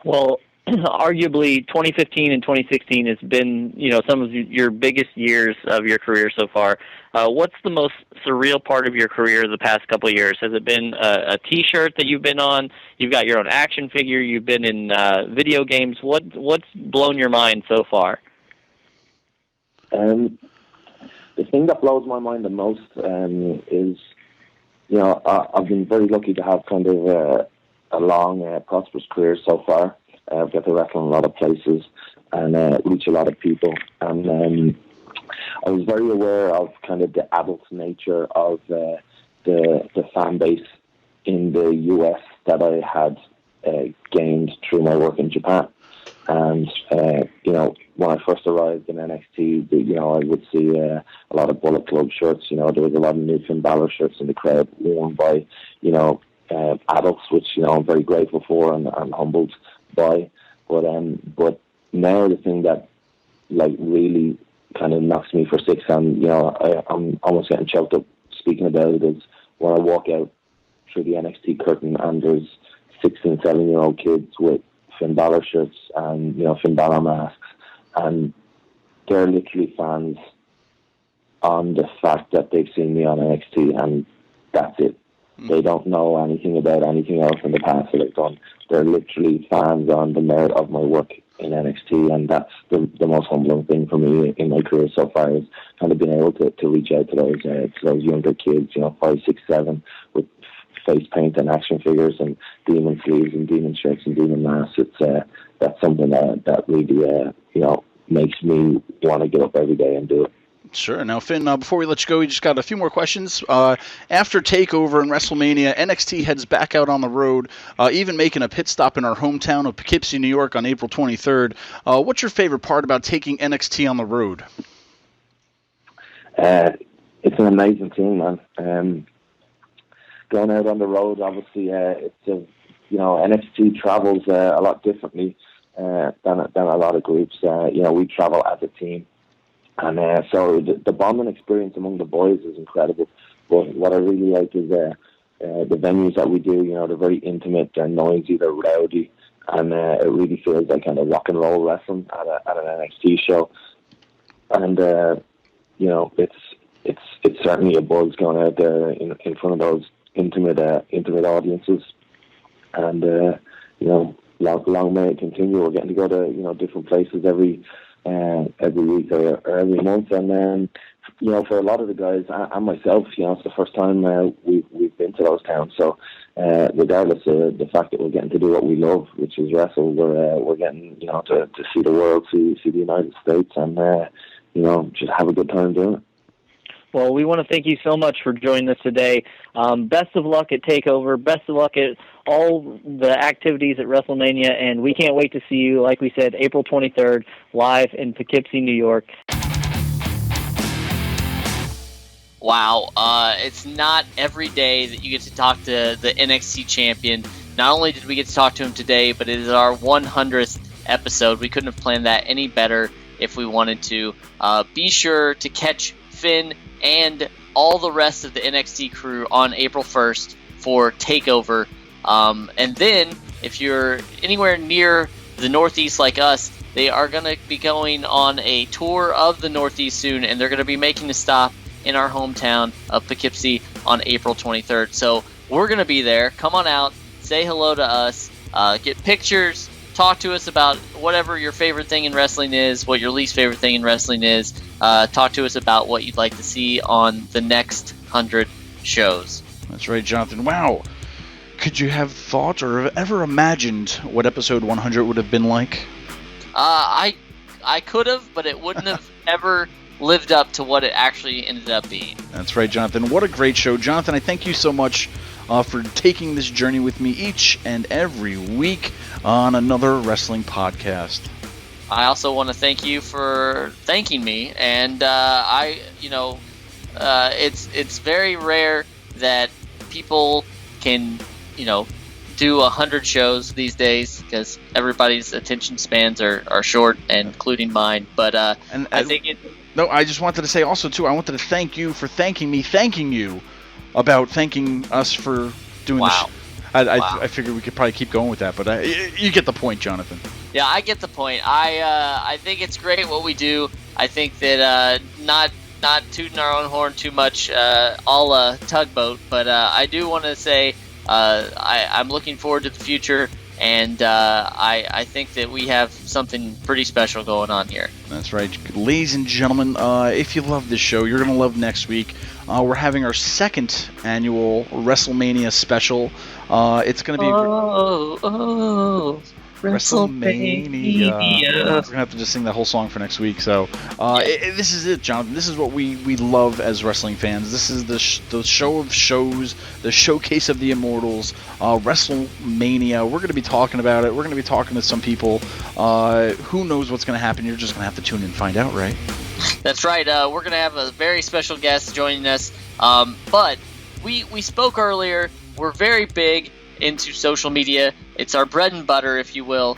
Well, arguably 2015 and 2016 has been, some of your biggest years of your career so far. What's the most surreal part of your career the past couple of years? Has it been a T-shirt that you've been on? You've got your own action figure. You've been in video games. What's blown your mind so far? The thing that blows my mind the most is, I've been very lucky to have kind of a long, prosperous career so far. I've got to wrestle in a lot of places and reach a lot of people. And I was very aware of kind of the adult nature of the fan base in the US that I had gained through my work in Japan. And, when I first arrived in NXT, I would see a lot of Bullet Club shirts. There was a lot of new Finn Balor shirts in the crowd worn by, adults, which, I'm very grateful for and humbled by. But now the thing that, really kind of knocks me for six, and, I'm almost getting choked up speaking about it, is when I walk out through the NXT curtain and there's 16 and 7-year-old kids with Finn Balor shirts and, Finn Balor masks, and they're literally fans on the fact that they've seen me on NXT, and that's it. They don't know anything about anything else in the past that I've done. They're literally fans on the merit of my work in NXT, and that's the most humbling thing for me in my career so far, is kind of being able to reach out to those younger kids, 5, 6, 7, with face paint and action figures and demon sleeves and demon shirts and demon masks. That's something that really makes me want to get up every day and do it. Sure. Now, Finn, before we let you go, we just got a few more questions. After TakeOver and WrestleMania, NXT heads back out on the road, even making a pit stop in our hometown of Poughkeepsie, New York on April 23rd. What's your favorite part about taking NXT on the road? It's an amazing thing, man. Going out on the road, obviously, NXT travels a lot differently than a lot of groups. We travel as a team. And so the bonding experience among the boys is incredible. But what I really like is the venues that we do. They're very intimate, they're noisy, they're rowdy, and it really feels like kind of rock and roll wrestling at an NXT show. And it's certainly a buzz going out there in front of those intimate audiences. And long may it continue. We're getting to go to different places every week or every month, and then for a lot of the guys and myself, it's the first time we've been to those towns. So regardless of the fact that we're getting to do what we love, which is wrestle, we're getting to see the world, see the United States, and just have a good time doing it. Well, we want to thank you so much for joining us today. Best of luck at TakeOver. Best of luck at all the activities at WrestleMania, and we can't wait to see you, like we said, April 23rd, live in Poughkeepsie, New York. Wow, it's not every day that you get to talk to the NXT champion. Not only did we get to talk to him today, but it is our 100th episode. We couldn't have planned that any better if we wanted to. Be sure to catch Finn and all the rest of the NXT crew on April 1st for TakeOver. And then, if you're anywhere near the Northeast like us, they are going to be going on a tour of the Northeast soon, and they're going to be making a stop in our hometown of Poughkeepsie on April 23rd. So we're going to be there. Come on out, say hello to us, get pictures, talk to us about whatever your favorite thing in wrestling is, what your least favorite thing in wrestling is. Talk to us about what you'd like to see on the next 100 shows. That's right, Jonathan. Wow. Could you have thought or have ever imagined what episode 100 would have been like? I could have, but it wouldn't have ever lived up to what it actually ended up being. That's right, Jonathan. What a great show. Jonathan, I thank you so much for taking this journey with me each and every week on another wrestling podcast. I also want to thank you for thanking me, and it's very rare that people can do 100 shows these days, because everybody's attention spans are short, and including mine. But I think No, I just wanted to say also, too, I wanted to thank you for thanking you about thanking us for doing this. I figured we could probably keep going with that, but you get the point, Jonathan. Yeah, I get the point. I think it's great what we do. I think that not tooting our own horn too much, all Tugboat, but I do want to say I'm looking forward to the future, and I think that we have something pretty special going on here. That's right. Ladies and gentlemen, if you love this show, you're going to love next week. We're having our second annual WrestleMania special. It's going to be... WrestleMania. We're going to have to just sing that whole song for next week. So this is it, Jonathan. This is what we love as wrestling fans. This is the show of shows, the showcase of the immortals, WrestleMania. We're going to be talking about it. We're going to be talking to some people. Who knows what's going to happen? You're just going to have to tune in and find out, right? That's right. We're going to have a very special guest joining us. But we spoke earlier. We're very big into social media. It's our bread and butter, if you will.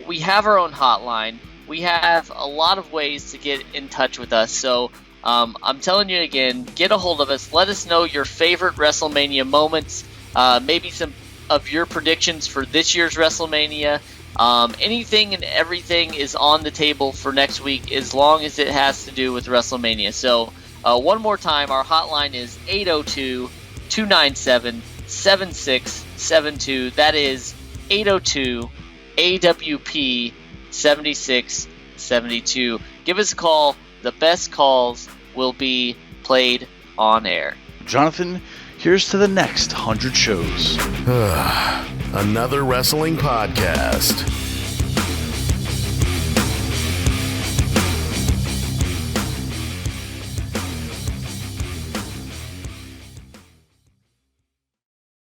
We have our own hotline. We have a lot of ways to get in touch with us. So I'm telling you again, get a hold of us. Let us know your favorite WrestleMania moments, maybe some of your predictions for this year's WrestleMania. Anything and everything is on the table for next week as long as it has to do with WrestleMania. So one more time, our hotline is 802-297-7672. That is 802-AWP-7672. Give us a call. The best calls will be played on air. Jonathan, here's to the next 100 shows. Another wrestling podcast.